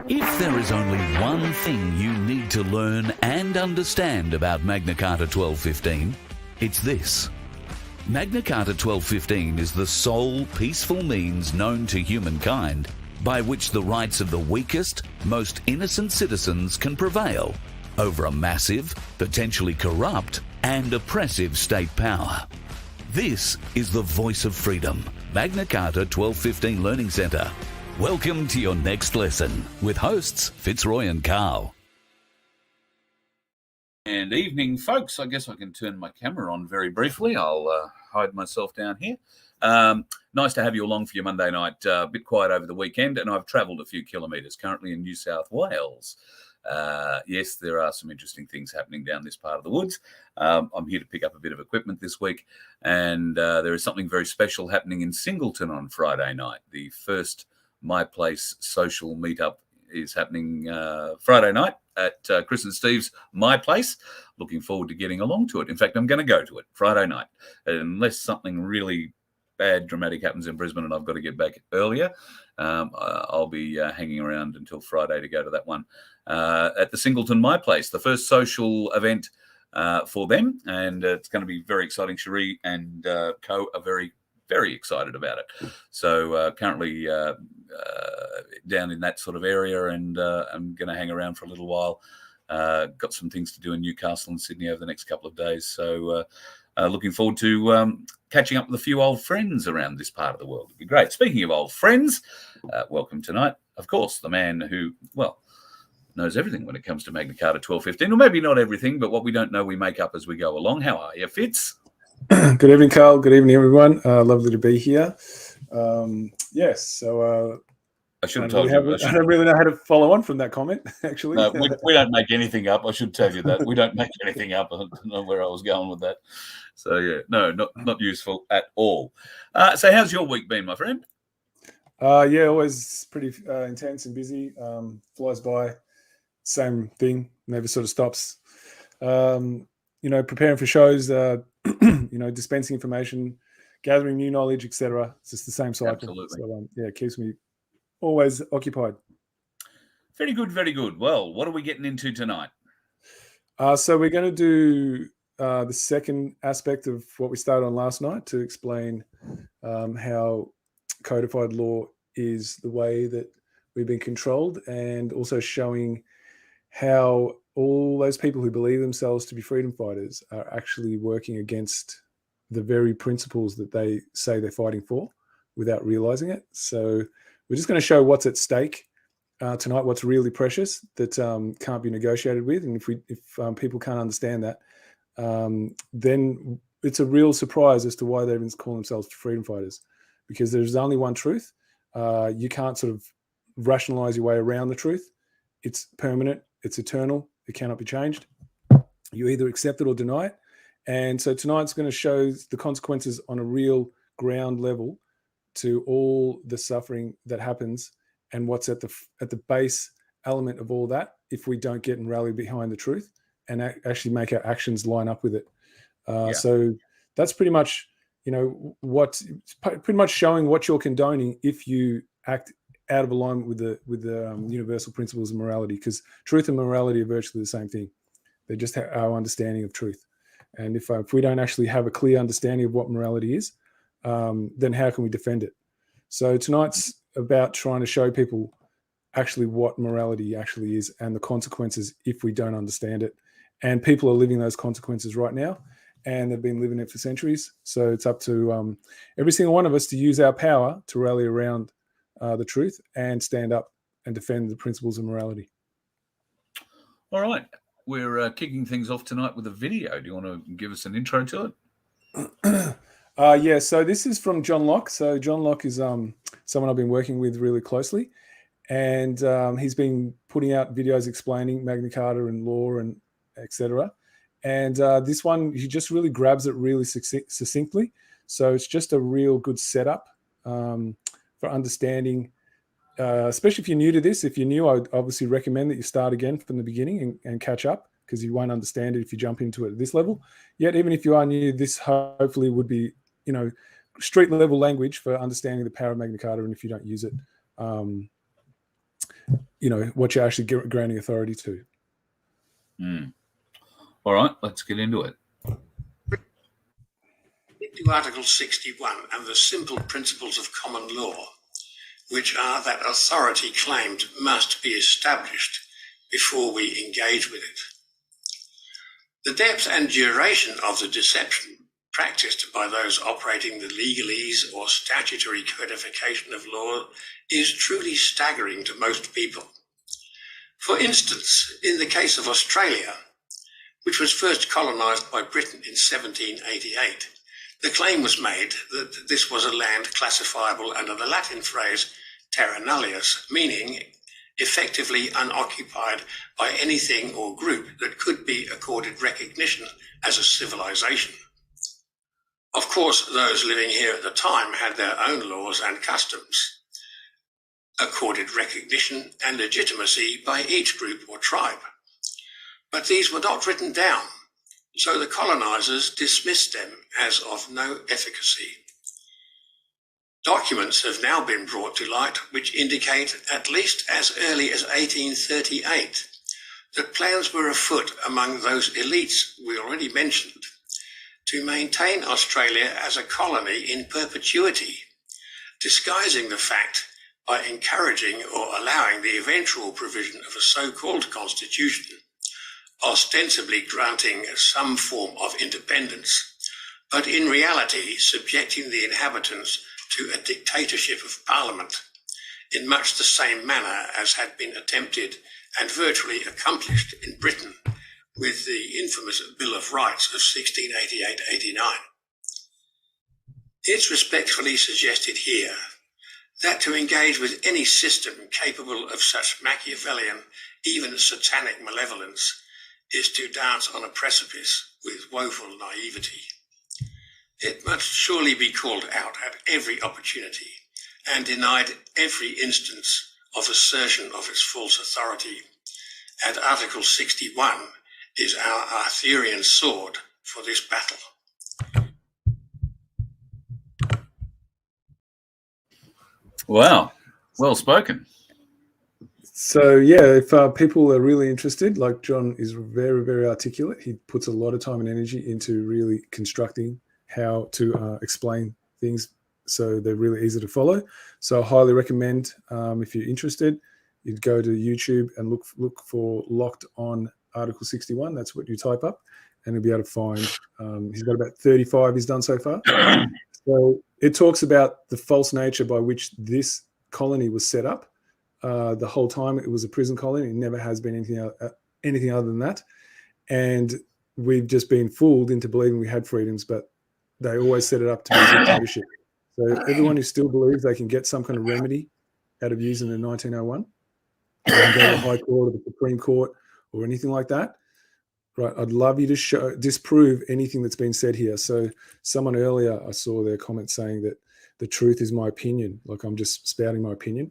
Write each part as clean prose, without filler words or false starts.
If there is only one thing you need to learn and understand about Magna Carta 1215, it's this. Magna Carta 1215 is the sole peaceful means known to humankind by which the rights of the weakest, most innocent citizens can prevail over a massive, potentially corrupt and oppressive state power. This is the voice of freedom, Magna Carta 1215 Learning Centre. Welcome to your next lesson with hosts Fitzroy and Carl. And evening, folks. I guess I can turn my camera on very briefly. I'll hide myself down here. Nice to have you along for your Monday night. A bit quiet over the weekend, and I've travelled a few kilometres, currently in New South Wales. Yes, there are some interesting things happening down this part of the woods. I'm here to pick up a bit of equipment this week, and there is something very special happening in Singleton on Friday night. The first My Place social meetup is happening Friday night at Chris and Steve's My Place. Looking forward to getting along to it. In fact, I'm going to go to it Friday night. Unless something really bad, dramatic happens in Brisbane and I've got to get back earlier, I'll be hanging around until Friday to go to that one at the Singleton My Place, the first social event for them. And it's going to be very exciting. Cherie and co are very excited about it. So currently down in that sort of area, and I'm going to hang around for a little while. Got some things to do in Newcastle and Sydney over the next couple of days. So looking forward to catching up with a few old friends around this part of the world. It'd be great. Speaking of old friends, welcome tonight, of course, the man who, well, knows everything when it comes to Magna Carta 1215, or maybe not everything, but what we don't know we make up as we go along. How are you, Fitz? Good evening, Carl. Good evening, everyone. Lovely to be here. Yes, so I should have told you. I don't really know how to follow on from that comment, actually. No, we don't make anything up. I should tell you that. We don't make anything up. I don't know where I was going with that. So, yeah, no, not useful at all. So how's your week been, my friend? Yeah, always pretty intense and busy. Flies by. Same thing. Never sort of stops. Preparing for shows, dispensing information, gathering new knowledge, etc. It's just the same cycle. Absolutely. So, it keeps me always occupied. Very good, very good. Well, what are we getting into tonight? So we're going to do the second aspect of what we started on last night to explain how codified law is the way that we've been controlled, and also showing how all those people who believe themselves to be freedom fighters are actually working against the very principles that they say they're fighting for without realizing it. So we're just going to show what's at stake tonight, what's really precious that can't be negotiated with. And if people can't understand that, then it's a real surprise as to why they even call themselves freedom fighters, because there's only one truth. You can't sort of rationalize your way around the truth. It's permanent. It's eternal. It cannot be changed. You either accept it or deny it. And so tonight's going to show the consequences on a real ground level to all the suffering that happens, and what's at the base element of all that if we don't get and rally behind the truth and actually make our actions line up with it. So that's pretty much, pretty much showing what you're condoning if you act out of alignment with the universal principles of morality, because truth and morality are virtually the same thing. They're just our understanding of truth. And if we don't actually have a clear understanding of what morality is, then how can we defend it? So tonight's about trying to show people actually what morality actually is and the consequences if we don't understand it. And people are living those consequences right now, and they've been living it for centuries. So it's up to every single one of us to use our power to rally around the truth and stand up and defend the principles of morality. All right. We're kicking things off tonight with a video. Do you want to give us an intro to it? Yeah, so this is from John Locke. So John Locke is someone I've been working with really closely, and he's been putting out videos explaining Magna Carta and law and etc. And this one, he just really grabs it really succinctly. So it's just a real good setup for understanding, especially if you're new to this. If you're new, I would obviously recommend that you start again from the beginning and catch up, because you won't understand it if you jump into it at this level. Yet, even if you are new, this hopefully would be, street level language for understanding the power of Magna Carta, and if you don't use it. what you're actually granting authority to. All right, let's get into it. To Article 61 and the simple principles of common law, which are that authority claimed must be established before we engage with it. The depth and duration of the deception practiced by those operating the legalese or statutory codification of law is truly staggering to most people. For instance, in the case of Australia, which was first colonised by Britain in 1788, the claim was made that this was a land classifiable under the Latin phrase terra nullius, meaning effectively unoccupied by anything or group that could be accorded recognition as a civilization. Of course, those living here at the time had their own laws and customs, accorded recognition and legitimacy by each group or tribe. But these were not written down, so the colonisers dismissed them as of no efficacy. Documents have now been brought to light which indicate, at least as early as 1838, that plans were afoot among those elites we already mentioned to maintain Australia as a colony in perpetuity, disguising the fact by encouraging or allowing the eventual provision of a so-called constitution, ostensibly granting some form of independence, but in reality subjecting the inhabitants to a dictatorship of Parliament in much the same manner as had been attempted and virtually accomplished in Britain with the infamous Bill of Rights of 1688-89. It's respectfully suggested here that to engage with any system capable of such Machiavellian, even satanic malevolence, is to dance on a precipice with woeful naivety. It must surely be called out at every opportunity and denied every instance of assertion of its false authority. And Article 61 is our Arthurian sword for this battle. Wow, well spoken. So yeah, if people are really interested, like John is very, very articulate. He puts a lot of time and energy into really constructing how to explain things so they're really easy to follow. So I highly recommend, if you're interested, you'd go to YouTube and look for Locked On Article 61. That's what you type up, and you'll be able to find. He's got about 35 he's done so far. So it talks about the false nature by which this colony was set up. The whole time it was a prison colony. It never has been anything other than that. And we've just been fooled into believing we had freedoms, but they always set it up to be a dictatorship. So everyone who still believes they can get some kind of remedy out of using the 1901, they can go to the High Court or the Supreme Court or anything like that, right? I'd love you to disprove anything that's been said here. So someone earlier, I saw their comment saying that the truth is my opinion, like I'm just spouting my opinion.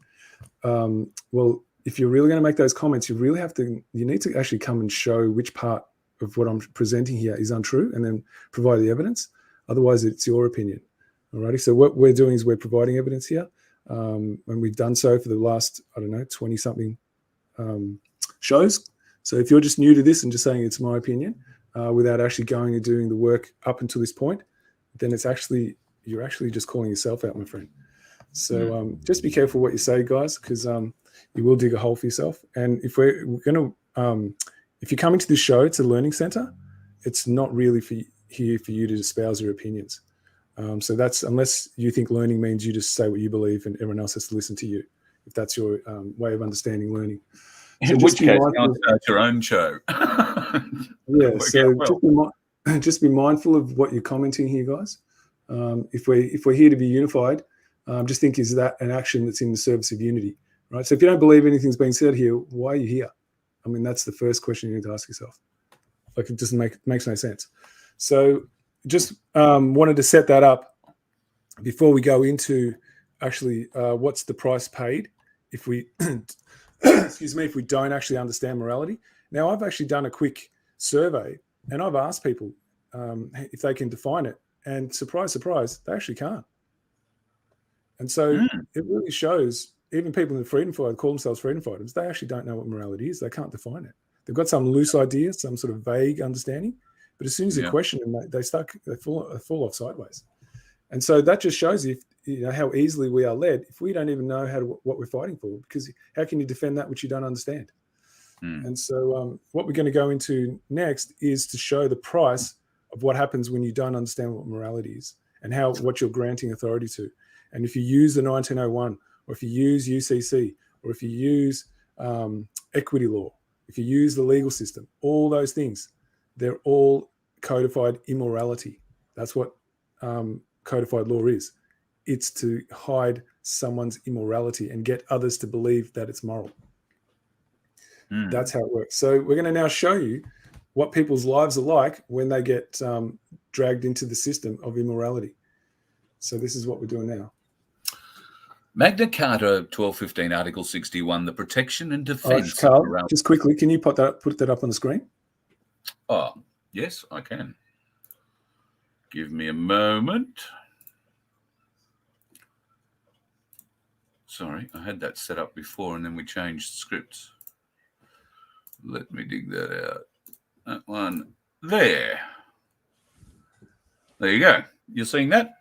Well, if you're really going to make those comments, you need to actually come and show which part of what I'm presenting here is untrue and then provide the evidence. Otherwise, it's your opinion. Alrighty. So what we're doing is we're providing evidence here. And we've done so for the last, 20 something shows. So if you're just new to this and just saying it's my opinion, without actually going and doing the work up until this point, then you're actually just calling yourself out, my friend. So just be careful what you say, guys, because you will dig a hole for yourself. And if we're going to, if you're coming to this show, it's a learning center. It's not really here for you to espouse your opinions. So that's, unless you think learning means you just say what you believe and everyone else has to listen to you, if that's your way of understanding learning. So in which case, you start your own show. Yeah, so just be mindful of what you're commenting here, guys. If we're here to be unified, just think, is that an action that's in the service of unity, right? So if you don't believe anything's being said here, why are you here? I mean, that's the first question you need to ask yourself. Like, it just makes no sense. So just wanted to set that up before we go into actually what's the price paid if we if we don't actually understand morality. Now, I've actually done a quick survey and I've asked people if they can define it, and surprise, surprise, they actually can't. And so it really shows even people in the freedom fight call themselves freedom fighters. They actually don't know what morality is. They can't define it. They've got some loose idea, some sort of vague understanding, but as soon as you question them, they fall off sideways. And so that just shows you know how easily we are led if we don't even know what we're fighting for. Because how can you defend that which you don't understand? And so what we're going to go into next is to show the price of what happens when you don't understand what morality is and what you're granting authority to. And if you use the 1901, or if you use UCC, or if you use equity law, if you use the legal system, all those things, they're all codified immorality. That's what codified law is. It's to hide someone's immorality and get others to believe that it's moral. That's how it works. So we're going to now show you what people's lives are like when they get dragged into the system of immorality. So this is what we're doing now. Magna Carta 1215, Article 61, the protection and defence. Carl, just quickly, can you put that up on the screen? Oh, yes, I can. Give me a moment. Sorry, I had that set up before and then we changed scripts. Let me dig that out. That one there. There you go. You're seeing that?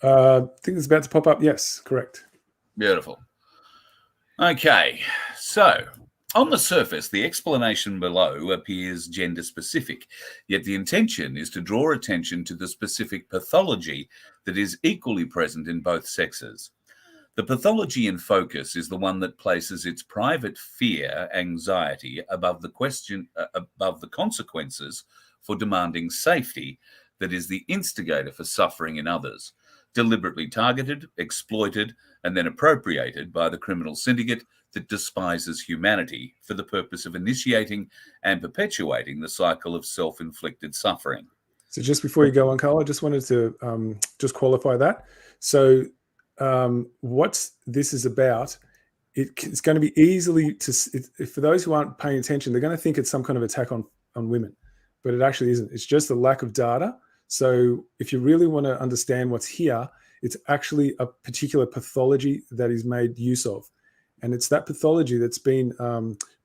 I think it's about to pop up. Yes, correct. Beautiful. Okay, so on the surface, the explanation below appears gender specific, yet the intention is to draw attention to the specific pathology that is equally present in both sexes. The pathology in focus is the one that places its private fear, anxiety above the consequences for demanding safety, that is the instigator for suffering in others, deliberately targeted, exploited, and then appropriated by the criminal syndicate that despises humanity for the purpose of initiating and perpetuating the cycle of self-inflicted suffering. So just before you go on, Carl, I just wanted to just qualify that. So what this is about, it's going to be easily for those who aren't paying attention, they're going to think it's some kind of attack on women, but it actually isn't. It's just a lack of data. So if you really want to understand what's here, it's actually a particular pathology that is made use of. And it's that pathology that's been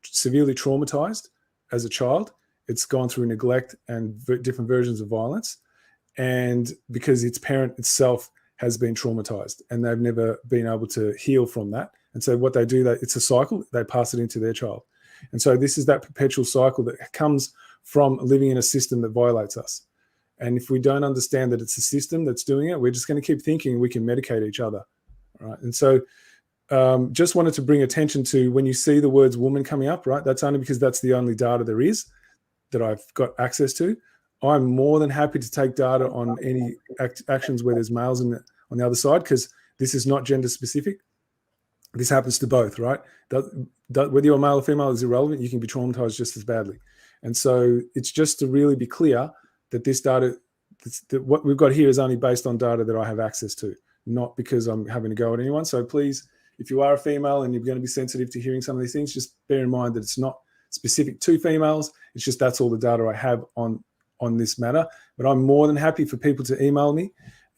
severely traumatized as a child. It's gone through neglect and different versions of violence. And because its parent itself has been traumatized and they've never been able to heal from that. And so what they do, it's a cycle, they pass it into their child. And so this is that perpetual cycle that comes from living in a system that violates us. And if we don't understand that it's the system that's doing it, we're just going to keep thinking we can medicate each other. Right? And so just wanted to bring attention to when you see the words woman coming up, right? That's only because that's the only data there is that I've got access to. I'm more than happy to take data on any actions where there's males on the other side, because this is not gender specific. This happens to both, right? Whether you're male or female is irrelevant. You can be traumatized just as badly. And so it's just to really be clear that this data, that what we've got here is only based on data that I have access to, not because I'm having to go at anyone. So please, if you are a female and you're going to be sensitive to hearing some of these things, just bear in mind that it's not specific to females. It's just that's all the data I have on this matter. But I'm more than happy for people to email me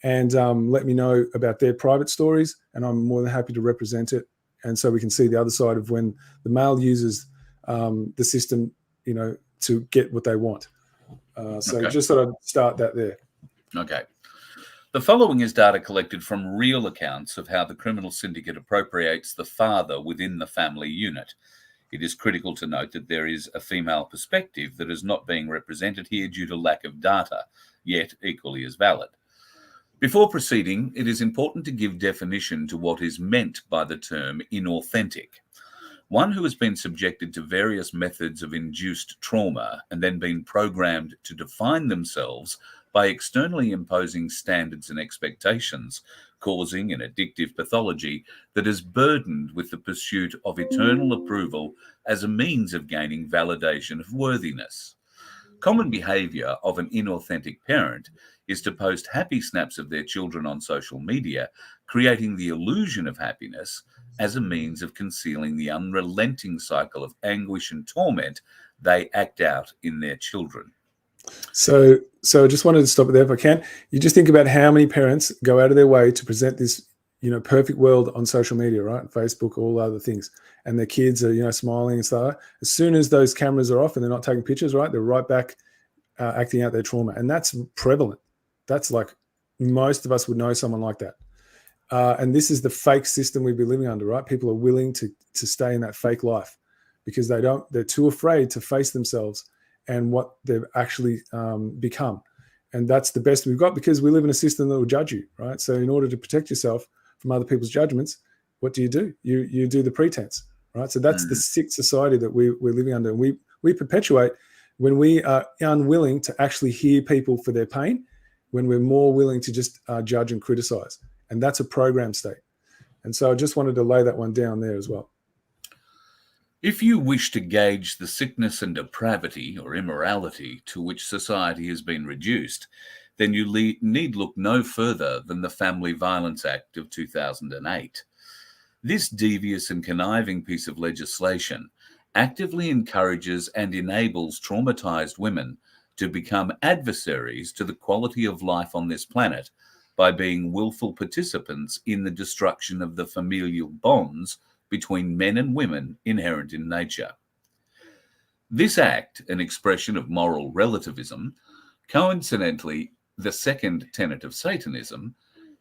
and let me know about their private stories, and I'm more than happy to represent it. And so we can see the other side of when the male uses the system, to get what they want. Just thought I'd start that there. Okay. The following is data collected from real accounts of how the criminal syndicate appropriates the father within the family unit. It is critical to note that there is a female perspective that is not being represented here due to lack of data, yet equally as valid. Before proceeding, it is important to give definition to what is meant by the term inauthentic. One who has been subjected to various methods of induced trauma and then been programmed to define themselves by externally imposing standards and expectations, causing an addictive pathology that is burdened with the pursuit of eternal approval as a means of gaining validation of worthiness. Common behaviour of an inauthentic parent is to post happy snaps of their children on social media, creating the illusion of happiness as a means of concealing the unrelenting cycle of anguish and torment they act out in their children. So I just wanted to stop it there if I can. You just think about how many parents go out of their way to present this perfect world on social media, right? Facebook, all other things. And their kids are, smiling and stuff. As soon as those cameras are off and they're not taking pictures, right, they're right back acting out their trauma. And that's prevalent. That's like most of us would know someone like that. And this is the fake system we'd be living under, right? People are willing to stay in that fake life because they're too afraid to face themselves and what they've actually become. And that's the best we've got because we live in a system that will judge you, right? So in order to protect yourself from other people's judgments, what do? You do the pretense, right? So that's the sick society that we're living under. And we perpetuate when we are unwilling to actually hear people for their pain, when we're more willing to just judge and criticize. And that's a program state. And so I just wanted to lay that one down there as well. If you wish to gauge the sickness and depravity or immorality to which society has been reduced, then you need look no further than the Family Violence Act of 2008. This devious and conniving piece of legislation actively encourages and enables traumatized women to become adversaries to the quality of life on this planet by being willful participants in the destruction of the familial bonds between men and women inherent in nature. This act, an expression of moral relativism, coincidentally the second tenet of Satanism,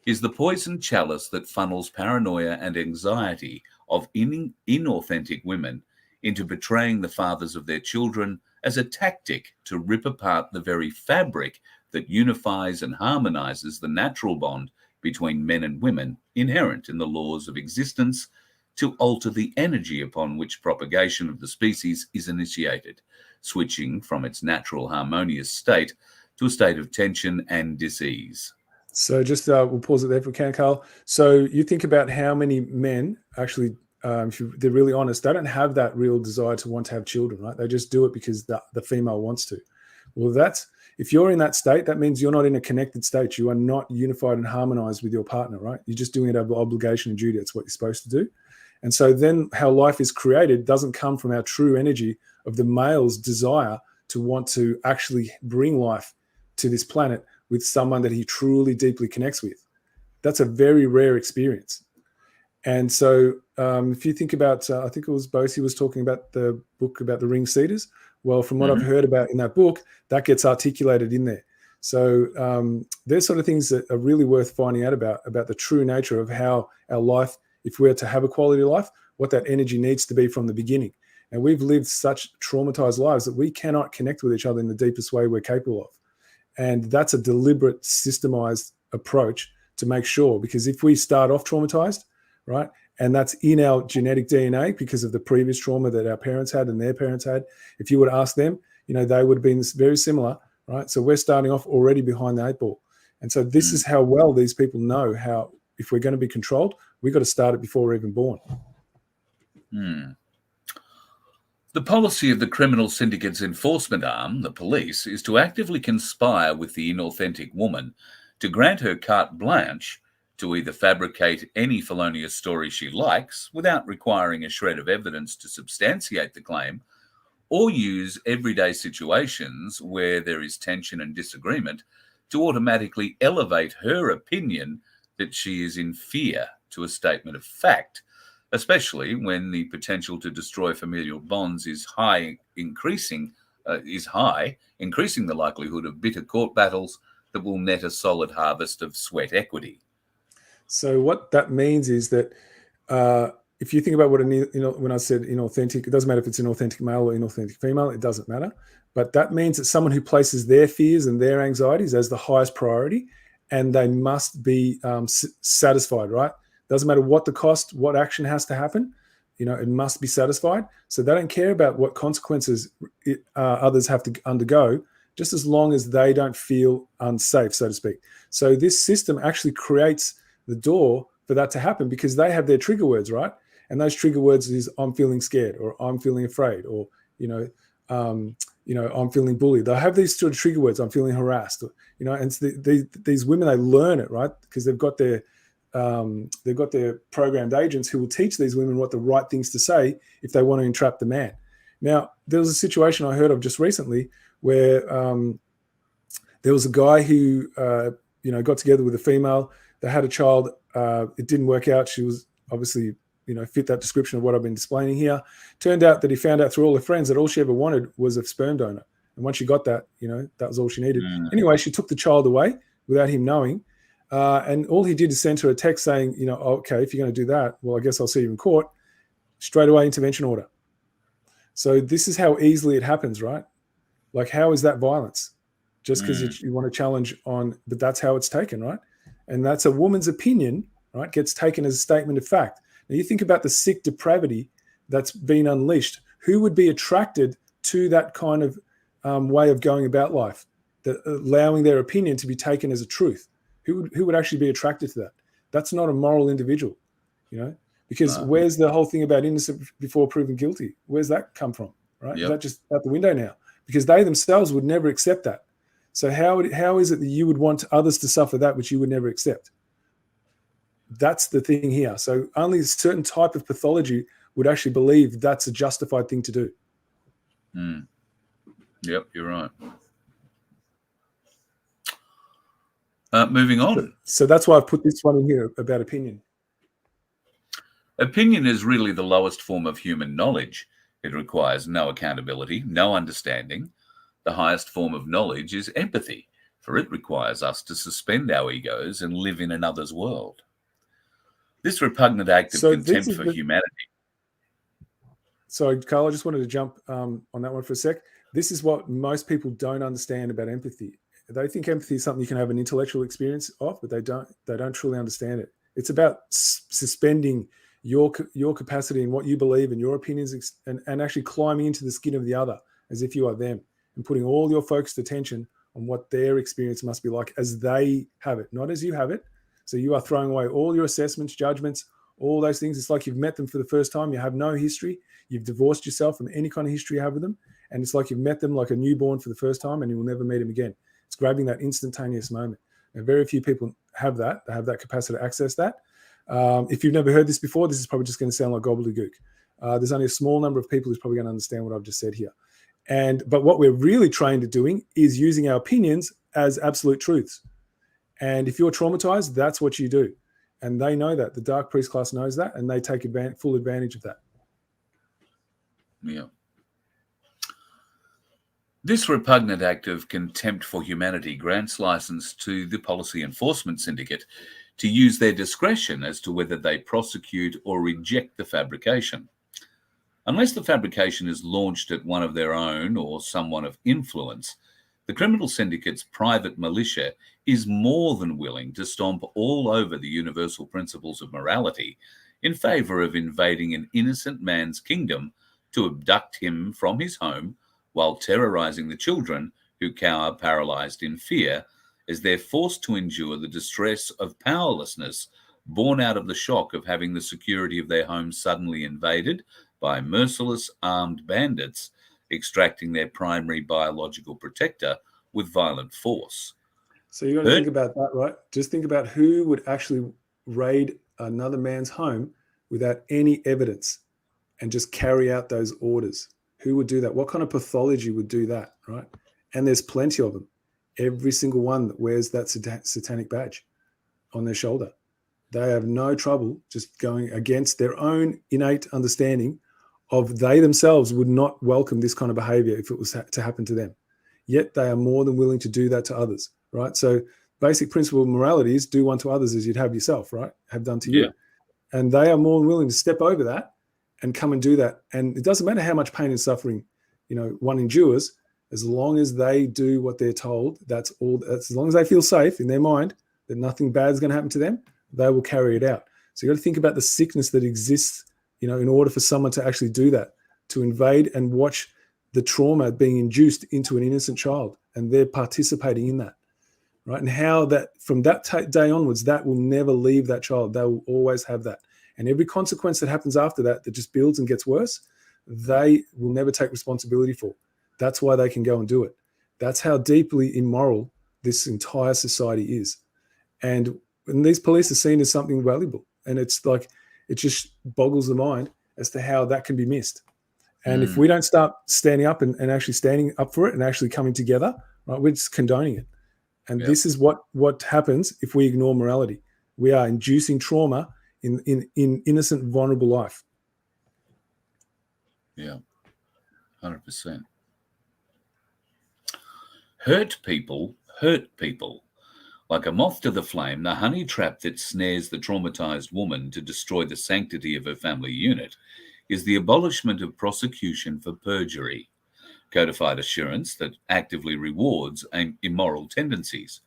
is the poisoned chalice that funnels paranoia and anxiety of inauthentic women into betraying the fathers of their children as a tactic to rip apart the very fabric that unifies and harmonizes the natural bond between men and women inherent in the laws of existence, to alter the energy upon which propagation of the species is initiated, switching from its natural harmonious state to a state of tension and dis-ease. So just we'll pause it there if we can, Carl. So you think about how many men actually, if they're really honest, they don't have that real desire to want to have children, right? They just do it because the female wants to. Well, if you're in that state, that means you're not in a connected state. You are not unified and harmonized with your partner, right? You're just doing it out of obligation and duty. That's what you're supposed to do. And so then how life is created doesn't come from our true energy of the male's desire to want to actually bring life to this planet with someone that he truly deeply connects with. That's a very rare experience. And so if you think about, I think it was Bosie was talking about the book about the ring cedars. Well, from what I've heard about in that book, that gets articulated in there. So there's sort of things that are really worth finding out about the true nature of how our life, if we're to have a quality of life, what that energy needs to be from the beginning. And we've lived such traumatized lives that we cannot connect with each other in the deepest way we're capable of. And that's a deliberate, systemized approach to make sure, because if we start off traumatized, right, and that's in our genetic DNA because of the previous trauma that our parents had and their parents had, if you would ask them, they would have been very similar, right? So we're starting off already behind the 8 ball. And so this is how well these people know how, if we're going to be controlled, we've got to start it before we're even born. The policy of the criminal syndicate's enforcement arm, the police, is to actively conspire with the inauthentic woman to grant her carte blanche to either fabricate any felonious story she likes without requiring a shred of evidence to substantiate the claim, or use everyday situations where there is tension and disagreement to automatically elevate her opinion that she is in fear to a statement of fact, especially when the potential to destroy familial bonds is high, increasing the likelihood of bitter court battles that will net a solid harvest of sweat equity. So what that means is that if you think about what when I said inauthentic, it doesn't matter if it's inauthentic male or inauthentic female, it doesn't matter. But that means that someone who places their fears and their anxieties as the highest priority, and they must be satisfied, right? Doesn't matter what the cost, what action has to happen, it must be satisfied. So they don't care about what consequences others have to undergo, just as long as they don't feel unsafe, so to speak. So this system actually creates the door for that to happen because they have their trigger words, right? And those trigger words is I'm feeling scared, or I'm feeling afraid, or I'm feeling bullied. They have these sort of trigger words. I'm feeling harassed, and it's these women, they learn it, right? Because they've got their programmed agents who will teach these women what the right things to say if they want to entrap the man. Now, there was a situation I heard of just recently where there was a guy who got together with a female. They had a child it didn't work out. She was obviously, fit that description of what I've been displaying here. Turned out that he found out through all her friends that all she ever wanted was a sperm donor. And once she got that, that was all she needed. Anyway, she took the child away without him knowing. And all he did is send her a text saying, okay, if you're going to do that, well, I guess I'll see you in court. Straight away, intervention order. So this is how easily it happens, right? Like, how is that violence? Just because you want to challenge but that's how it's taken, right? And that's a woman's opinion, right? Gets taken as a statement of fact. Now you think about the sick depravity that's been unleashed. Who would be attracted to that kind of way of going about life, that allowing their opinion to be taken as a truth? Who would actually be attracted to that? That's not a moral individual, because where's the whole thing about innocent before proven guilty? Where's that come from, right? Yep. Is that just out the window now? Because they themselves would never accept that. So how is it that you would want others to suffer that which you would never accept? That's the thing here. So only a certain type of pathology would actually believe that's a justified thing to do. Yep, you're right. Moving on. So that's why I've put this one in here about opinion. Opinion is really the lowest form of human knowledge. It requires no accountability, no understanding. The highest form of knowledge is empathy, for it requires us to suspend our egos and live in another's world. This repugnant act of contempt for humanity. Sorry, Carl, I just wanted to jump on that one for a sec. This is what most people don't understand about empathy. They think empathy is something you can have an intellectual experience of, but they don't truly understand it. It's about suspending your capacity and what you believe and your opinions and actually climbing into the skin of the other as if you are them and putting all your focused attention on what their experience must be like as they have it, not as you have it. So you are throwing away all your assessments, judgments, all those things. It's like you've met them for the first time. You have no history. You've divorced yourself from any kind of history you have with them. And it's like you've met them like a newborn for the first time and you will never meet them again. It's grabbing that instantaneous moment. And very few people have that. They have that capacity to access that. If you've never heard this before, this is probably just going to sound like gobbledygook. There's only a small number of people who's probably going to understand what I've just said here. But what we're really trained at doing is using our opinions as absolute truths. And if you're traumatized, that's what you do. And they know that. The Dark Priest class knows that, and they take full advantage of that. Yeah. This repugnant act of contempt for humanity grants license to the policy enforcement syndicate to use their discretion as to whether they prosecute or reject the fabrication. Unless the fabrication is launched at one of their own or someone of influence, the criminal syndicate's private militia is more than willing to stomp all over the universal principles of morality in favour of invading an innocent man's kingdom to abduct him from his home while terrorising the children who cower paralysed in fear as they're forced to endure the distress of powerlessness born out of the shock of having the security of their home suddenly invaded by merciless armed bandits extracting their primary biological protector with violent force. So you've got to think about that, right? Just think about who would actually raid another man's home without any evidence and just carry out those orders. Who would do that? What kind of pathology would do that, right? And there's plenty of them. Every single one that wears that satanic badge on their shoulder. They have no trouble just going against their own innate understanding of they themselves would not welcome this kind of behavior if it was to happen to them. Yet they are more than willing to do that to others, right? So basic principle of morality is do unto others as you'd have yourself, right? Have done to you. Yeah. And they are more than willing to step over that and come and do that. And it doesn't matter how much pain and suffering, one endures, as long as they do what they're told, that's as long as they feel safe in their mind that nothing bad is going to happen to them, they will carry it out. So you've got to think about the sickness that exists, in order for someone to actually do that, to invade and watch the trauma being induced into an innocent child, and they're participating in that, right? And how that from that day onwards, that will never leave that child. They will always have that. And every consequence that happens after that just builds and gets worse, they will never take responsibility for. That's why they can go and do it. That's how deeply immoral this entire society is. And these police are seen as something valuable. And it's like, it just boggles the mind as to how that can be missed. And if we don't start standing up and actually standing up for it and actually coming together, right, we're just condoning it. And this is what happens if we ignore morality. We are inducing trauma in innocent, vulnerable life. Yeah, 100%. Hurt people hurt people. Like a moth to the flame, the honey trap that snares the traumatized woman to destroy the sanctity of her family unit is the abolishment of prosecution for perjury, codified assurance that actively rewards immoral tendencies.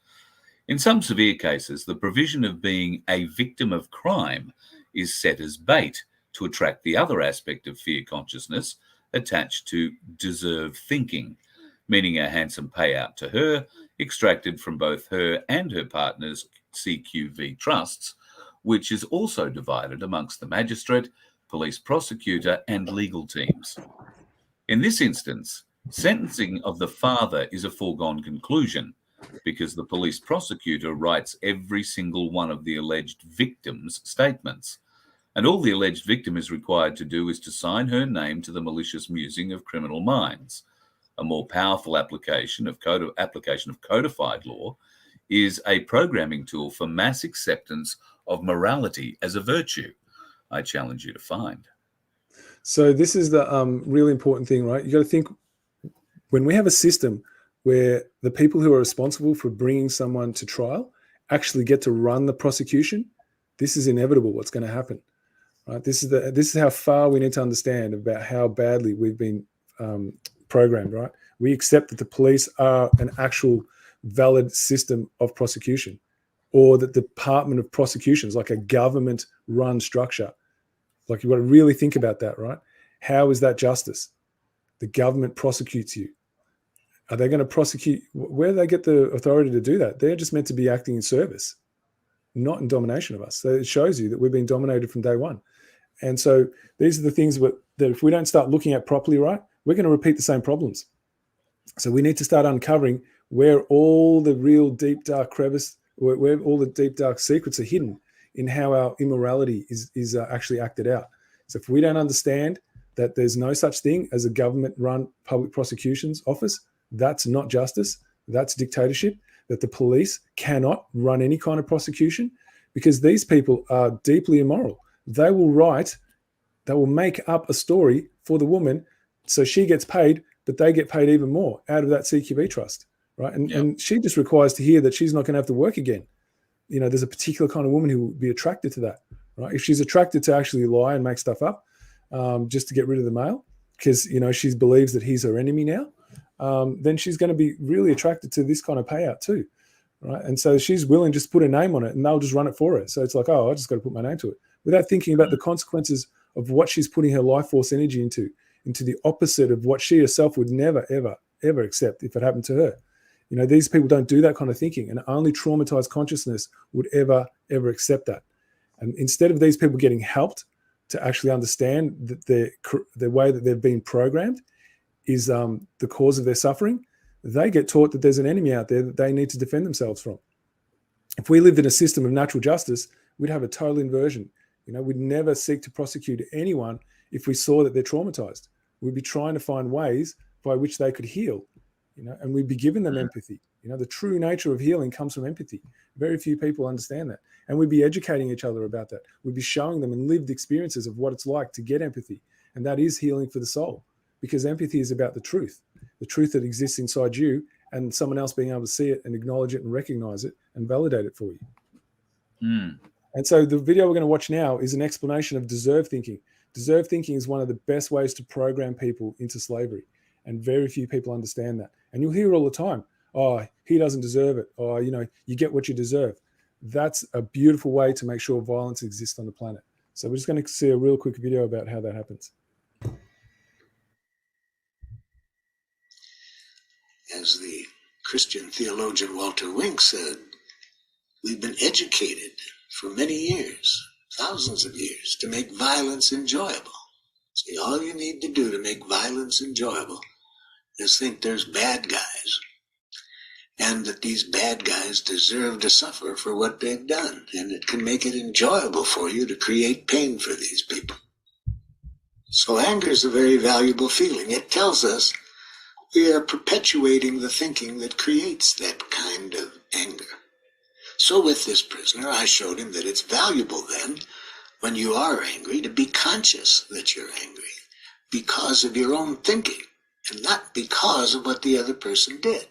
In some severe cases, the provision of being a victim of crime is set as bait to attract the other aspect of fear consciousness attached to deserve thinking, meaning a handsome payout to her, extracted from both her and her partner's CQV trusts, which is also divided amongst the magistrate, police prosecutor, and legal teams. In this instance, sentencing of the father is a foregone conclusion because the police prosecutor writes every single one of the alleged victim's statements, and all the alleged victim is required to do is to sign her name to the malicious musing of criminal minds. A more powerful application of codified law is a programming tool for mass acceptance of morality as a virtue. I challenge you to find. So this is the really important thing, right? You got to think, when we have a system where the people who are responsible for bringing someone to trial actually get to run the prosecution, this is inevitable what's going to happen, right? This is how far we need to understand about how badly we've been programmed, right? We accept that the police are an actual valid system of prosecution, or that the Department of Prosecution is like a government-run structure. Like, you've got to really think about that, right? How is that justice? The government prosecutes you. Are they going to prosecute? Where do they get the authority to do that? They're just meant to be acting in service, not in domination of us. So it shows you that we've been dominated from day one. And so these are the things that if we don't start looking at properly, right, we're going to repeat the same problems. So we need to start uncovering where all the real deep, dark crevice, where all the deep, dark secrets are hidden in how our immorality is actually acted out. So if we don't understand that there's no such thing as a government-run public prosecutions office, that's not justice, that's dictatorship, that the police cannot run any kind of prosecution because these people are deeply immoral. They will make up a story for the woman so she gets paid, but they get paid even more out of that CQV trust, right? And she just requires to hear that she's not going to have to work again. You know, there's a particular kind of woman who will be attracted to that, right? If she's attracted to actually lie and make stuff up just to get rid of the male, because, you know, she believes that he's her enemy now, then she's going to be really attracted to this kind of payout too, right? And so she's willing just to put her name on it and they'll just run it for her. So it's like, oh, I just got to put my name to it, without thinking about the consequences of what she's putting her life force energy into the opposite of what she herself would never, ever, ever accept if it happened to her. You know, these people don't do that kind of thinking, and only traumatized consciousness would ever, ever accept that. And instead of these people getting helped to actually understand that the way that they've been programmed is the cause of their suffering, they get taught that there's an enemy out there that they need to defend themselves from. If we lived in a system of natural justice, we'd have a total inversion. You know, we'd never seek to prosecute anyone if we saw that they're traumatized. We'd be trying to find ways by which they could heal, you know, and we'd be giving them empathy. You know, the true nature of healing comes from empathy. Very few people understand that. And we'd be educating each other about that. We'd be showing them in lived experiences of what it's like to get empathy. And that is healing for the soul, because empathy is about the truth that exists inside you, and someone else being able to see it and acknowledge it and recognize it and validate it for you. And so the video we're going to watch now is an explanation of deserve thinking. Deserve thinking is one of the best ways to program people into slavery. And very few people understand that. And you'll hear it all the time. Oh, he doesn't deserve it. Oh, you know, you get what you deserve. That's a beautiful way to make sure violence exists on the planet. So we're just going to see a real quick video about how that happens. As the Christian theologian Walter Wink said, we've been educated for many years, thousands of years, to make violence enjoyable. See, all you need to do to make violence enjoyable is think there's bad guys, and that these bad guys deserve to suffer for what they've done, and it can make it enjoyable for you to create pain for these people. So anger is a very valuable feeling. It tells us we are perpetuating the thinking that creates that kind of anger. So with this prisoner, I showed him that it's valuable then, when you are angry, to be conscious that you're angry because of your own thinking and not because of what the other person did.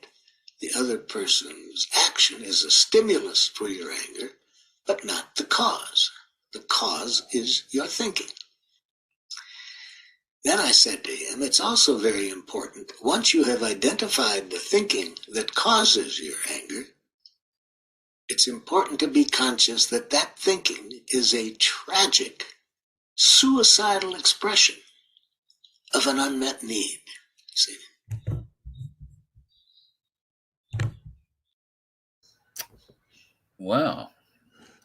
The other person's action is a stimulus for your anger, but not the cause. The cause is your thinking. Then I said to him, it's also very important, once you have identified the thinking that causes your anger, it's important to be conscious that that thinking is a tragic, suicidal expression of an unmet need. See? Wow.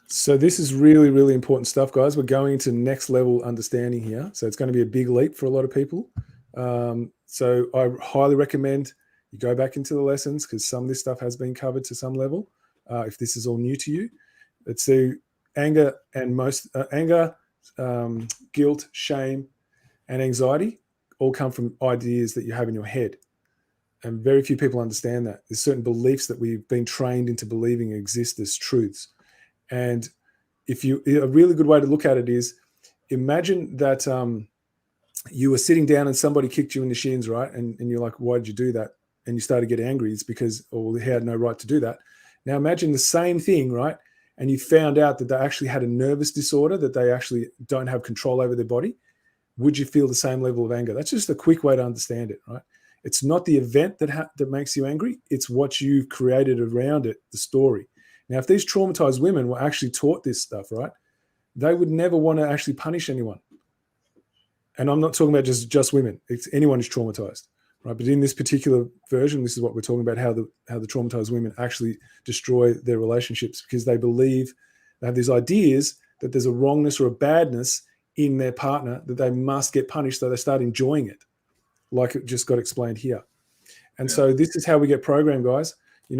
So this is really, really important stuff, guys. We're going into next level understanding here. So it's going to be a big leap for a lot of people. So I highly recommend you go back into the lessons because some of this stuff has been covered to some level. If this is all new to you, let's see, anger and guilt, shame, and anxiety all come from ideas that you have in your head. And very few people understand that. There's certain beliefs that we've been trained into believing exist as truths. And a really good way to look at it is, imagine that you were sitting down and somebody kicked you in the shins, right? And you're like, why did you do that? And you started getting angry. It's because, he had no right to do that. Now imagine the same thing, right? And you found out that they actually had a nervous disorder, that they actually don't have control over their body. Would you feel the same level of anger? That's just a quick way to understand it, right? It's not the event that makes you angry. It's what you've created around it, the story. Now, if these traumatized women were actually taught this stuff, right, they would never want to actually punish anyone. And I'm not talking about just women. It's anyone who's traumatized, right? But in this particular version, this is what we're talking about, how the traumatized women actually destroy their relationships because they believe, they have these ideas that there's a wrongness or a badness in their partner that they must get punished, so they start enjoying it, like it just got explained here. And so this is how we get programmed, guys.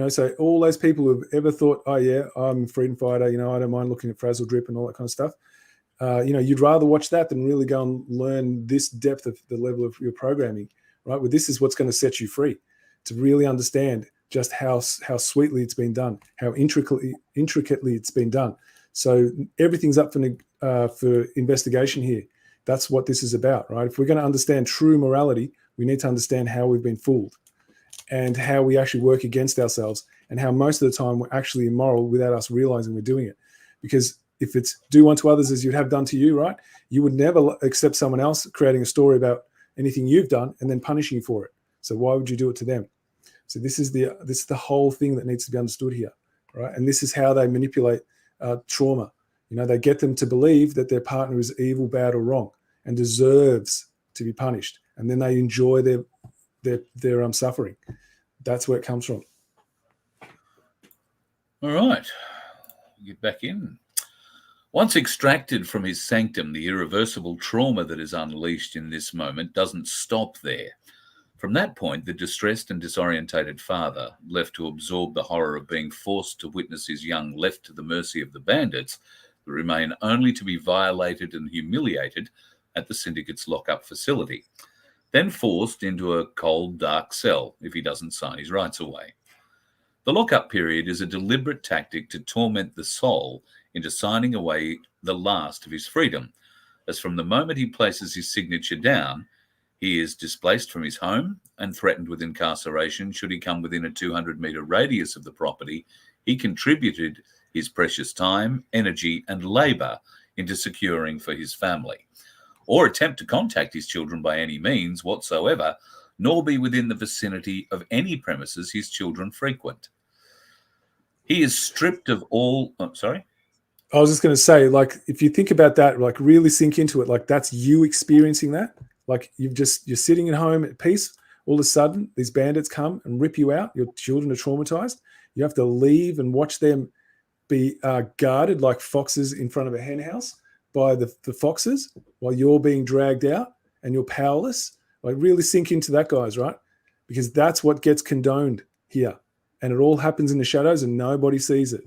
So all those people who've ever thought, oh yeah, I'm a freedom fighter, I don't mind looking at frazzle drip and all that kind of stuff. You'd rather watch that than really go and learn this depth of the level of your programming, right? Well, this is what's going to set you free, to really understand just how sweetly it's been done, how intricately it's been done. So everything's up for investigation here. That's what this is about, right? If we're going to understand true morality, we need to understand how we've been fooled and how we actually work against ourselves and how most of the time we're actually immoral without us realizing we're doing it. Because if it's do unto others as you'd have done to you, right? You would never accept someone else creating a story about anything you've done and then punishing you for it. So why would you do it to them? So this is the whole thing that needs to be understood here, right? And this is how they manipulate trauma. They get them to believe that their partner is evil, bad, or wrong and deserves to be punished. And then they enjoy their suffering. That's where it comes from. All right. Get back in. Once extracted from his sanctum, the irreversible trauma that is unleashed in this moment doesn't stop there. From that point, the distressed and disorientated father, left to absorb the horror of being forced to witness his young left to the mercy of the bandits, remain only to be violated and humiliated at the syndicate's lock-up facility, then forced into a cold, dark cell if he doesn't sign his rights away. The lock-up period is a deliberate tactic to torment the soul into signing away the last of his freedom, as from the moment he places his signature down, he is displaced from his home and threatened with incarceration should he come within a 200-metre radius of the property he contributed his precious time, energy, and labour into securing for his family, or attempt to contact his children by any means whatsoever, nor be within the vicinity of any premises his children frequent. He is stripped of all... Oh, sorry? I was just going to say, if you think about that, really sink into it, that's you experiencing that. You're sitting at home at peace. All of a sudden, these bandits come and rip you out. Your children are traumatized. You have to leave and watch them be guarded like foxes in front of a hen house by the foxes while you're being dragged out and you're powerless. Really sink into that, guys, right? Because that's what gets condoned here. And it all happens in the shadows and nobody sees it.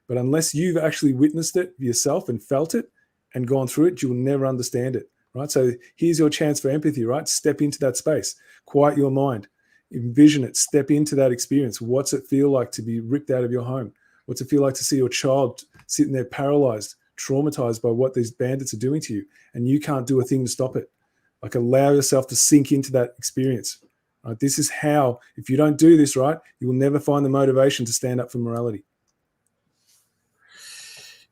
But unless you've actually witnessed it yourself and felt it and gone through it, you'll never understand it, right? So here's your chance for empathy, right? Step into that space, quiet your mind, envision it, step into that experience. What's it feel like to be ripped out of your home? What's it feel like to see your child sitting there paralyzed, traumatized by what these bandits are doing to you, and you can't do a thing to stop it? Like, allow yourself to sink into that experience. Right? This is how, if you don't do this right, you will never find the motivation to stand up for morality.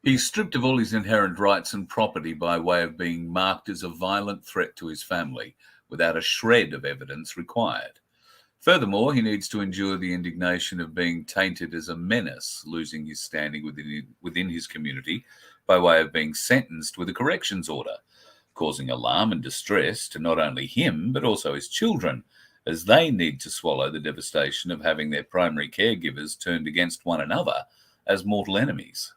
He's stripped of all his inherent rights and property by way of being marked as a violent threat to his family, without a shred of evidence required. Furthermore, he needs to endure the indignation of being tainted as a menace, losing his standing within his community by way of being sentenced with a corrections order, causing alarm and distress to not only him, but also his children, as they need to swallow the devastation of having their primary caregivers turned against one another as mortal enemies.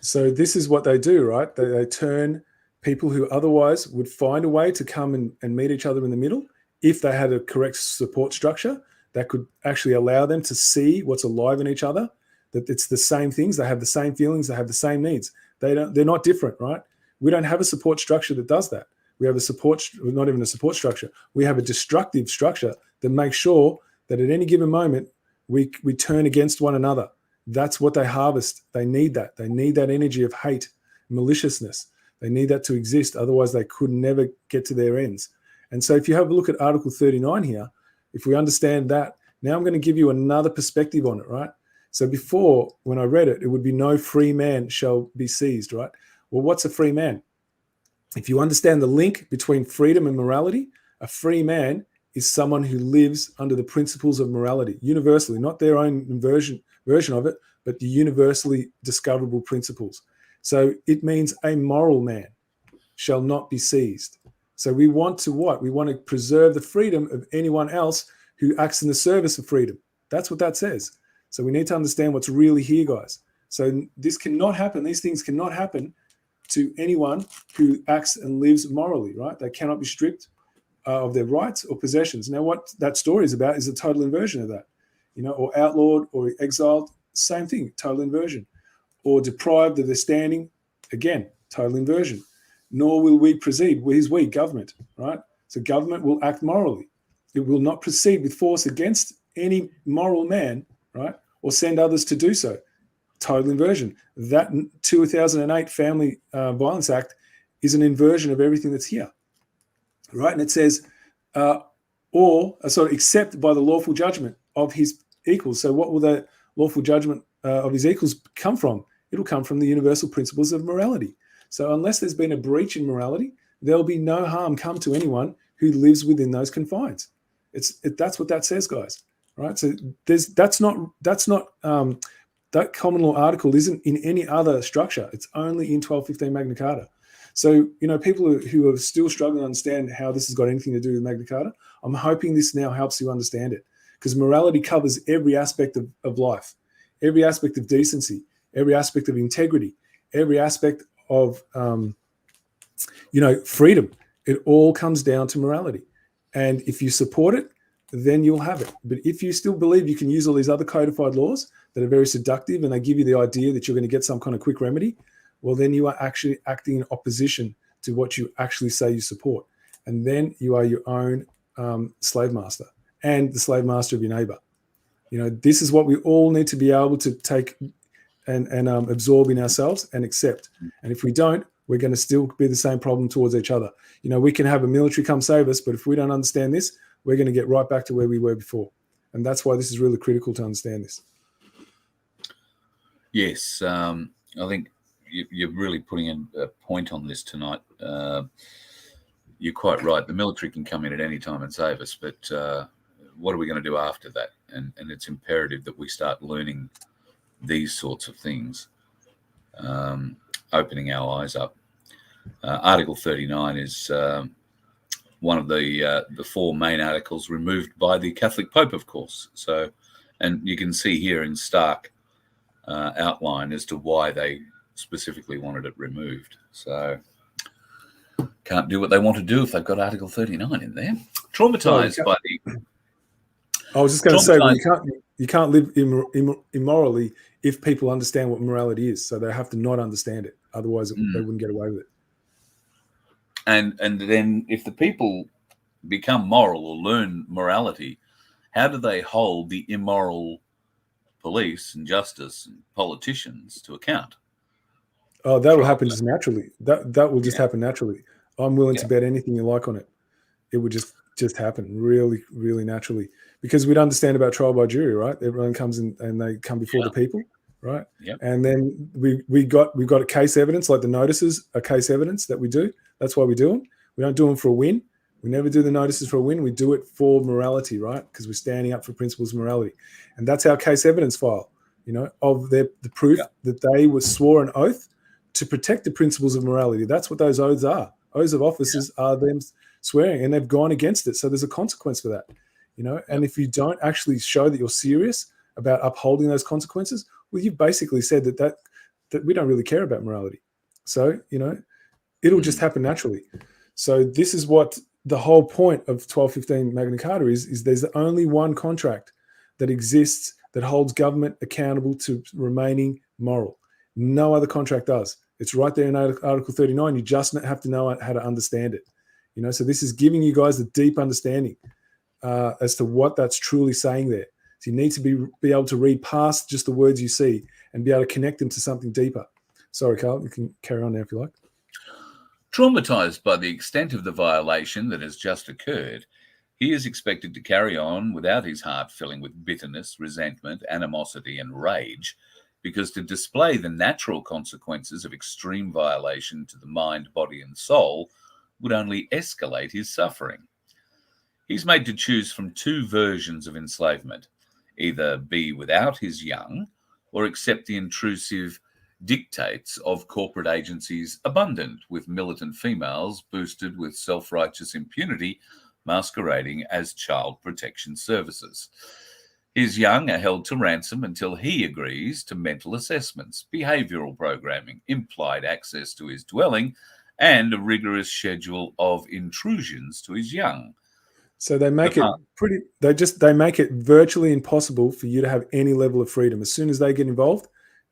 So this is what they do, right? They turn people who otherwise would find a way to come and meet each other in the middle, if they had a correct support structure that could actually allow them to see what's alive in each other, that it's the same things, they have the same feelings, they have the same needs. They're not different, right? We don't have a support structure that does that. We have not even a support structure. We have a destructive structure that makes sure that at any given moment, we turn against one another. That's what they harvest. They need that. They need that energy of hate, maliciousness. They need that to exist. Otherwise, they could never get to their ends. And so if you have a look at Article 39 here, if we understand that, now I'm going to give you another perspective on it, right? So before, when I read it, it would be no free man shall be seized, right? Well, what's a free man? If you understand the link between freedom and morality, a free man is someone who lives under the principles of morality, universally, not their own version of it, but the universally discoverable principles. So it means a moral man shall not be seized. So we want to what? We want to preserve the freedom of anyone else who acts in the service of freedom. That's what that says. So we need to understand what's really here, guys. So this cannot happen. These things cannot happen to anyone who acts and lives morally, right? They cannot be stripped of their rights or possessions. Now, what that story is about is a total inversion of that, or outlawed or exiled, same thing, total inversion. Or deprived of their standing, again, total inversion. Nor will we proceed. We, government, right? So government will act morally. It will not proceed with force against any moral man, right? Or send others to do so. Total inversion. That 2008 Family Violence Act is an inversion of everything that's here, right? And it says, except by the lawful judgment of his equals. So what will that lawful judgment of his equals come from? It'll come from the universal principles of morality. So unless there's been a breach in morality, there'll be no harm come to anyone who lives within those confines. That's what that says, guys. Right? So that common law article isn't in any other structure. It's only in 1215 Magna Carta. So, people who are still struggling to understand how this has got anything to do with Magna Carta, I'm hoping this now helps you understand it, because morality covers every aspect of life, every aspect of decency, every aspect of integrity, every aspect of, freedom. It all comes down to morality. And if you support it, then you'll have it. But if you still believe you can use all these other codified laws that are very seductive and they give you the idea that you're going to get some kind of quick remedy, well, then you are actually acting in opposition to what you actually say you support. And then you are your own slave master and the slave master of your neighbor. This is what we all need to be able to take and absorb in ourselves and accept. And if we don't, we're going to still be the same problem towards each other. We can have a military come save us, but if we don't understand this, we're going to get right back to where we were before. And that's why this is really critical to understand this. Yes, I think you're really putting a point on this tonight. You're quite right. The military can come in at any time and save us, but what are we going to do after that? And it's imperative that we start learning these sorts of things, opening our eyes up. Article 39 is one of the four main articles removed by the Catholic Pope, of course. So, and you can see here in stark outline as to why they specifically wanted it removed. So, can't do what they want to do if they've got Article 39 in there. Traumatized by the... I was just going to say, well, you can't live immorally if people understand what morality is. So they have to not understand it. Otherwise, they wouldn't get away with it. And then if the people become moral or learn morality, how do they hold the immoral police and justice and politicians to account. Oh, that will happen just naturally. That will just happen naturally. I'm willing to Yeah. bet anything you like on it. It would just happen really, really naturally, because we'd understand about trial by jury, right? Everyone comes in and they come before the people, right? Yep. And then we've got a case evidence, like the notices are case evidence that we do. That's why we do them. We don't do them for a win. We never do the notices for a win. We do it for morality, right? Because we're standing up for principles of morality. And that's our case evidence file, of the proof that they swore an oath to protect the principles of morality. That's what those oaths are. Oaths of officers are them swearing, and they've gone against it. So there's a consequence for that, And if you don't actually show that you're serious about upholding those consequences, well, you've basically said that we don't really care about morality. So, it'll just happen naturally. So this is what the whole point of 1215 Magna Carta is there's only one contract that exists that holds government accountable to remaining moral. No other contract does. It's right there in Article 39. You just have to know how to understand it. So this is giving you guys a deep understanding as to what that's truly saying there. So you need to be able to read past just the words you see and be able to connect them to something deeper. Sorry, Carl, you can carry on now if you like. Traumatized by the extent of the violation that has just occurred, he is expected to carry on without his heart filling with bitterness, resentment, animosity, and rage, because to display the natural consequences of extreme violation to the mind, body, and soul would only escalate his suffering. He's made to choose from two versions of enslavement, either be without his young or accept the intrusive dictates of corporate agencies abundant with militant females boosted with self-righteous impunity masquerading as child protection services. His young are held to ransom until he agrees to mental assessments, behavioural programming, implied access to his dwelling, and a rigorous schedule of intrusions to his young. So they make they make it virtually impossible for you to have any level of freedom. As soon as they get involved,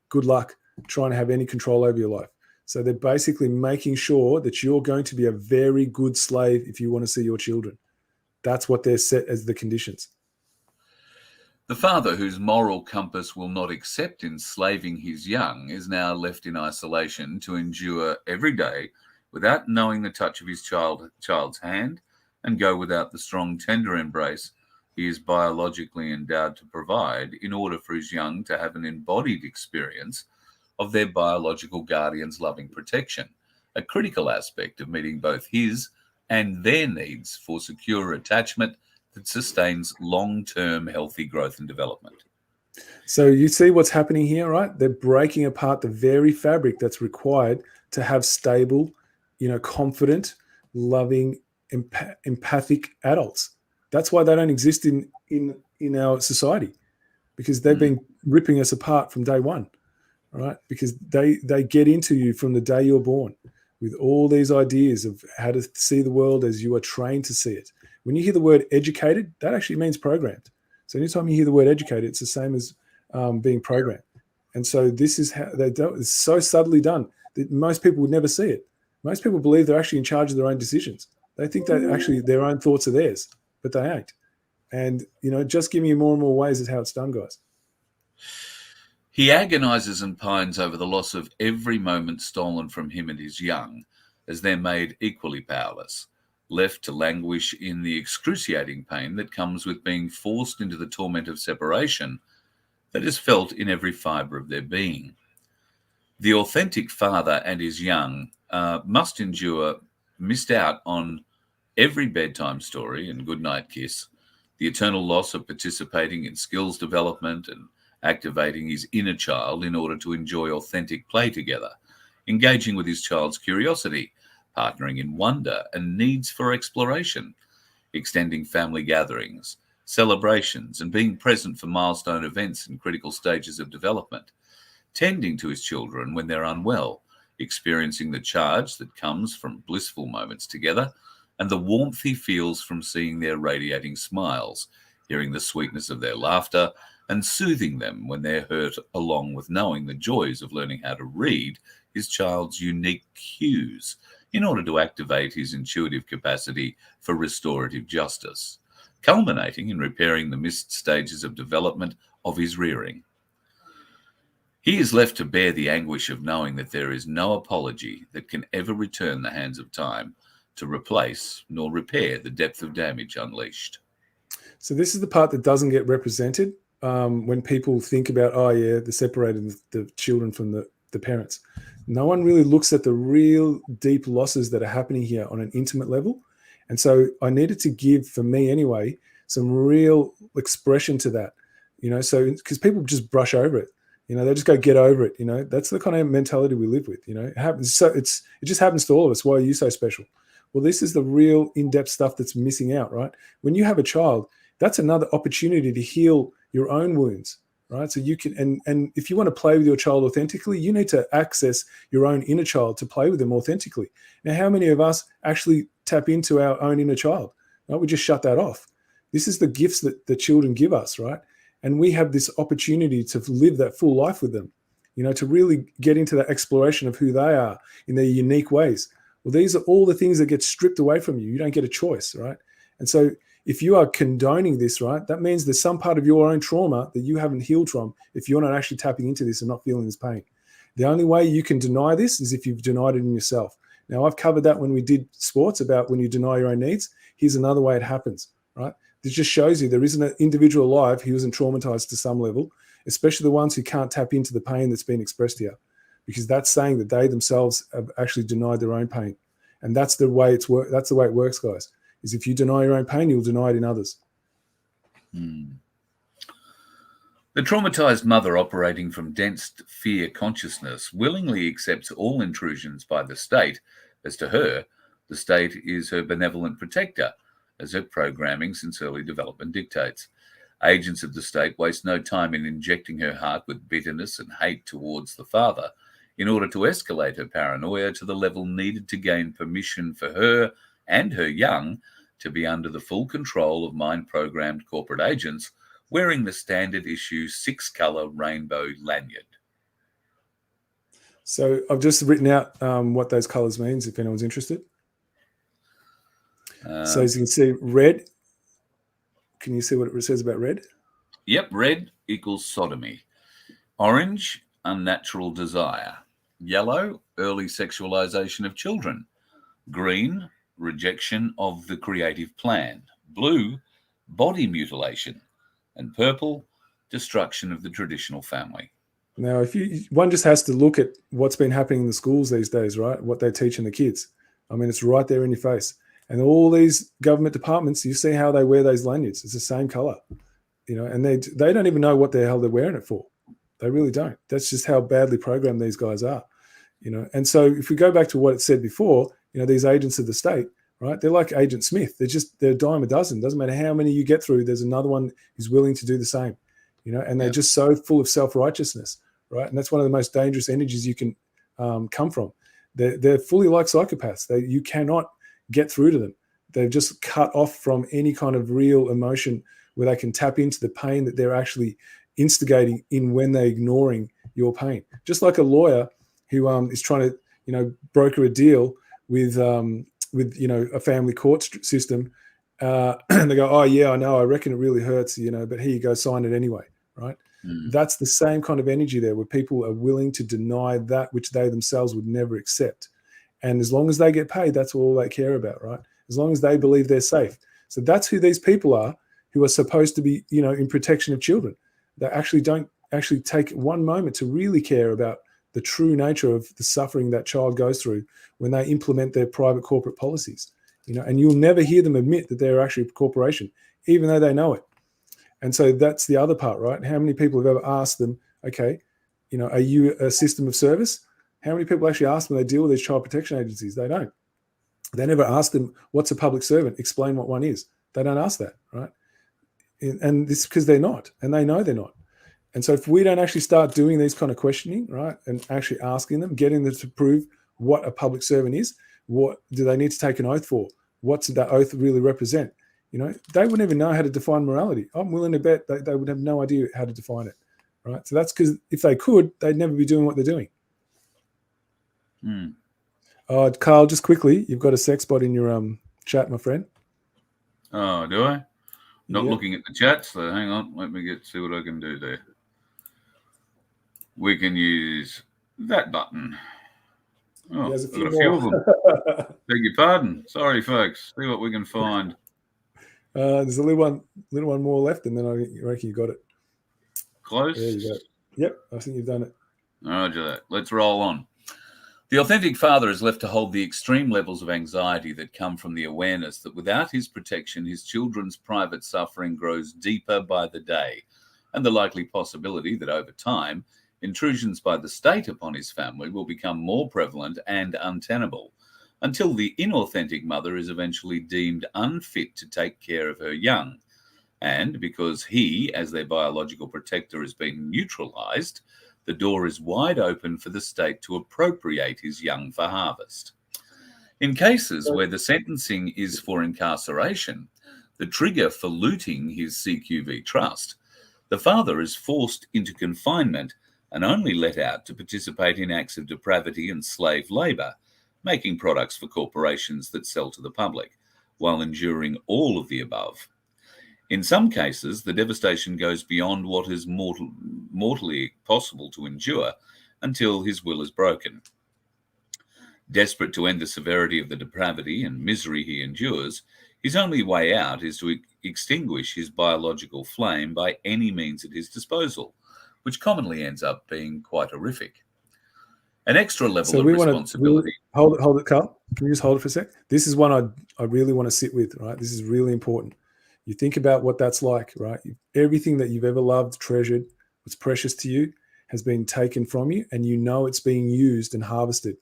good luck trying to have any control over your life. So they're basically making sure that you're going to be a very good slave if you want to see your children. That's what they're set as the conditions. The father whose moral compass will not accept enslaving his young is now left in isolation to endure every day without knowing the touch of his child's hand and go without the strong, tender embrace he is biologically endowed to provide in order for his young to have an embodied experience of their biological guardian's loving protection, a critical aspect of meeting both his and their needs for secure attachment that sustains long-term healthy growth and development. So you see what's happening here, right? They're breaking apart the very fabric that's required to have stable, confident, loving, empathic adults. That's why they don't exist in our society, because they've been ripping us apart from day one, right? Because they get into you from the day you're born with all these ideas of how to see the world as you are trained to see it. When you hear the word educated, that actually means programmed. So anytime you hear the word educated, it's the same as being programmed. And so this is how they do it. It's so subtly done that most people would never see it. Most people believe they're actually in charge of their own decisions. They think that actually their own thoughts are theirs, but they ain't. And, just giving you more and more ways is how it's done, guys. He agonizes and pines over the loss of every moment stolen from him and his young, as they're made equally powerless, left to languish in the excruciating pain that comes with being forced into the torment of separation that is felt in every fibre of their being. The authentic father and his young must endure missed out on every bedtime story and goodnight kiss, the eternal loss of participating in skills development and activating his inner child in order to enjoy authentic play together, engaging with his child's curiosity, partnering in wonder and needs for exploration, extending family gatherings, celebrations, and being present for milestone events and critical stages of development, tending to his children when they're unwell, experiencing the charge that comes from blissful moments together, and the warmth he feels from seeing their radiating smiles, hearing the sweetness of their laughter, and soothing them when they're hurt, along with knowing the joys of learning how to read his child's unique cues in order to activate his intuitive capacity for restorative justice, culminating in repairing the missed stages of development of his rearing. He is left to bear the anguish of knowing that there is no apology that can ever return the hands of time to replace nor repair the depth of damage unleashed. So this is the part that doesn't get represented when people think about, oh yeah, they're separating the children from the parents. No one really looks at the real deep losses that are happening here on an intimate level. And so I needed to give, for me anyway, some real expression to that, so because people just brush over it, they just go get over it. That's the kind of mentality we live with, it happens. So it just happens to all of us. Why are you so special? Well, this is the real in-depth stuff that's missing out, right? When you have a child, that's another opportunity to heal your own wounds, right? So you can, and if you want to play with your child authentically, you need to access your own inner child to play with them authentically. Now, how many of us actually tap into our own inner child? Right? We just shut that off. This is the gifts that the children give us, right? And we have this opportunity to live that full life with them, to really get into that exploration of who they are in their unique ways. Well, these are all the things that get stripped away from you. You don't get a choice, right? And so if you are condoning this, right, that means there's some part of your own trauma that you haven't healed from if you're not actually tapping into this and not feeling this pain. The only way you can deny this is if you've denied it in yourself. Now, I've covered that when we did sports about when you deny your own needs. Here's another way it happens, right? This just shows you there isn't an individual alive who isn't traumatized to some level, especially the ones who can't tap into the pain that's been expressed here, because that's saying that they themselves have actually denied their own pain. And that's the way that's the way it works, guys, is if you deny your own pain, you'll deny it in others. The traumatized mother, operating from dense fear consciousness, willingly accepts all intrusions by the state, as to her, the state is her benevolent protector, as her programming since early development dictates. Agents of the state waste no time in injecting her heart with bitterness and hate towards the father in order to escalate her paranoia to the level needed to gain permission for her and her young to be under the full control of mind-programmed corporate agents wearing the standard issue 6-color rainbow lanyard. So I've just written out what those colors means if anyone's interested. So as you can see, red. Can you see what it says about red? Yep, red equals sodomy. Orange, unnatural desire. Yellow, early sexualization of children. Green, rejection of the creative plan. Blue, body mutilation. And purple, destruction of the traditional family. Now, one just has to look at what's been happening in the schools these days, right? What they're teaching the kids. I mean, it's right there in your face. And all these government departments, you see how they wear those lanyards. It's the same color, and they don't even know what the hell they're wearing it for. They really don't. That's just how badly programmed these guys are, And so if we go back to what it said before, these agents of the state, right? They're like Agent Smith. They're a dime a dozen. Doesn't matter how many you get through. There's another one who's willing to do the same, and they're just so full of self-righteousness, right? And that's one of the most dangerous energies you can come from. They're fully like psychopaths. You cannot get through to them. They've just cut off from any kind of real emotion where they can tap into the pain that they're actually instigating in when they're ignoring your pain. Just like a lawyer who is trying to, broker a deal with a family court system, and they go, oh yeah, I know, I reckon it really hurts, but here you go, sign it anyway, right? That's the same kind of energy there, where people are willing to deny that which they themselves would never accept. And as long as they get paid, that's all they care about, right? As long as they believe they're safe. So that's who these people are, who are supposed to be, in protection of children. They actually don't actually take one moment to really care about the true nature of the suffering that child goes through when they implement their private corporate policies, and you'll never hear them admit that they're actually a corporation, even though they know it. And so that's the other part, right? How many people have ever asked them, okay, are you a system of service? How many people actually ask them they deal with these child protection agencies? They don't. They never ask them, what's a public servant? Explain what one is. They don't ask that, right? And this is because they're not, and they know they're not. And so if we don't actually start doing these kind of questioning, right, and actually asking them, getting them to prove what a public servant is, what do they need to take an oath for? What's that oath really represent? They wouldn't even know how to define morality. I'm willing to bet they would have no idea how to define it, right? So that's because if they could, they'd never be doing what they're doing. Carl, just quickly, you've got a sex bot in your chat, my friend. Oh, do I? Not looking at the chat, so hang on. Let me see what I can do there. we can use that button. Oh, There's a I've few got a few of more. them. Beg your pardon. Sorry, folks. See what we can find. There's a little one more left, and then I reckon you got it. Close. There you go. Yep, I think you've done it. Roger that. Let's roll on. The authentic father is left to hold the extreme levels of anxiety that come from the awareness that without his protection, his children's private suffering grows deeper by the day, and the likely possibility that over time, intrusions by the state upon his family will become more prevalent and untenable, until the inauthentic mother is eventually deemed unfit to take care of her young. And because he, as their biological protector, has been neutralized, the door is wide open for the state to appropriate his young for harvest. In cases where the sentencing is for incarceration, the trigger for looting his CQV trust, the father is forced into confinement and only let out to participate in acts of depravity and slave labour, making products for corporations that sell to the public, while enduring all of the above. In some cases, the devastation goes beyond what is mortally possible to endure until his will is broken. Desperate to end the severity of the depravity and misery he endures, his only way out is to extinguish his biological flame by any means at his disposal, which commonly ends up being quite horrific. An extra level of responsibility. Hold it, Carl. Can you just hold it for a sec? This is one I really want to sit with, right? This is really important. You think about what that's like, right? Everything that you've ever loved, treasured, what's precious to you has been taken from you, and you know it's being used and harvested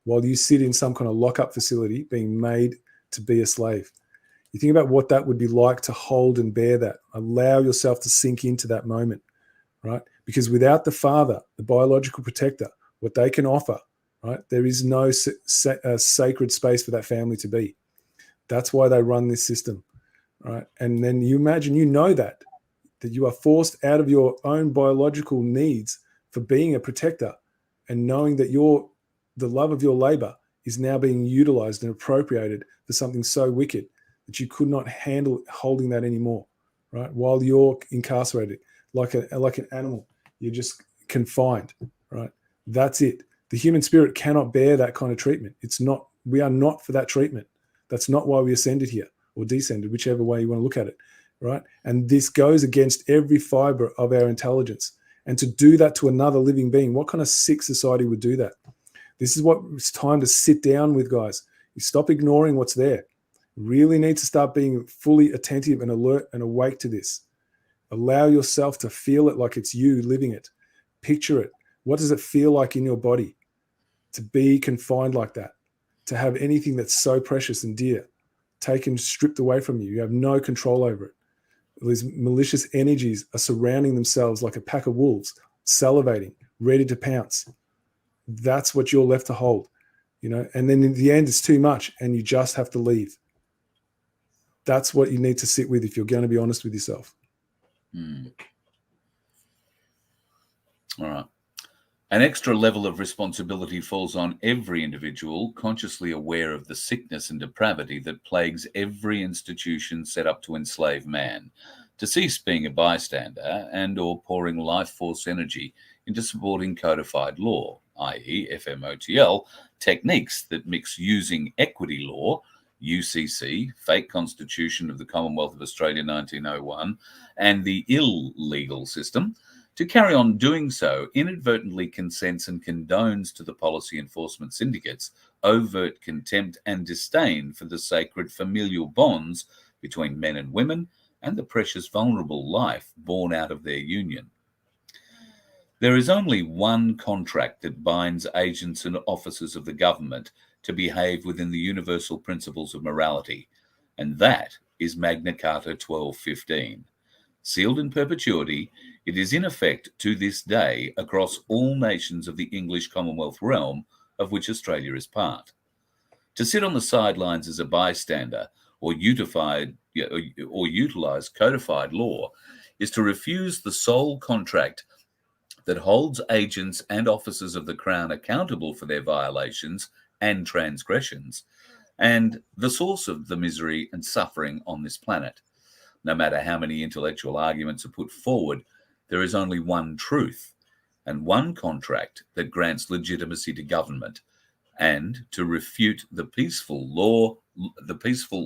while you sit in some kind of lockup facility being made to be a slave. You think about what that would be like to hold and bear that. Allow yourself to sink into that moment, right? Because without the father, the biological protector, what they can offer, right? There is no sacred space for that family to be. That's why they run this system, right? And then you imagine, you know that you are forced out of your own biological needs for being a protector, and knowing that the love of your labor is now being utilized and appropriated for something so wicked that you could not handle holding that anymore, right? While you're incarcerated, like an animal, you're just confined, right? That's it. The human spirit cannot bear that kind of treatment. We are not for that treatment. That's not why we ascended here, or descended, whichever way you want to look at it, right? And this goes against every fiber of our intelligence. And to do that to another living being, what kind of sick society would do that? This is what it's time to sit down with, guys. You stop ignoring what's there. Really need to start being fully attentive and alert and awake to this. Allow yourself to feel it like it's you living it. Picture it. What does it feel like in your body to be confined like that? To have anything that's so precious and dear taken, stripped away from you. You have no control over it. These malicious energies are surrounding themselves like a pack of wolves, salivating, ready to pounce. That's what you're left to hold, and then in the end, it's too much and you just have to leave. That's what you need to sit with if you're going to be honest with yourself. All right. An extra level of responsibility falls on every individual consciously aware of the sickness and depravity that plagues every institution set up to enslave man, to cease being a bystander and or pouring life force energy into supporting codified law, i.e. FMOTL, techniques that mix using equity law, UCC, fake Constitution of the Commonwealth of Australia 1901, and the illegal system, to carry on doing so inadvertently consents and condones to the policy enforcement syndicates overt contempt and disdain for the sacred familial bonds between men and women and the precious vulnerable life born out of their union. There is only one contract that binds agents and officers of the government to behave within the universal principles of morality, and that is Magna Carta 1215. Sealed in perpetuity, it is in effect to this day across all nations of the English Commonwealth realm, of which Australia is part. To sit on the sidelines as a bystander or utilise codified law is to refuse the sole contract that holds agents and officers of the Crown accountable for their violations and transgressions, and the source of the misery and suffering on this planet. No matter how many intellectual arguments are put forward, there is only one truth, and one contract that grants legitimacy to government, and to refute the peaceful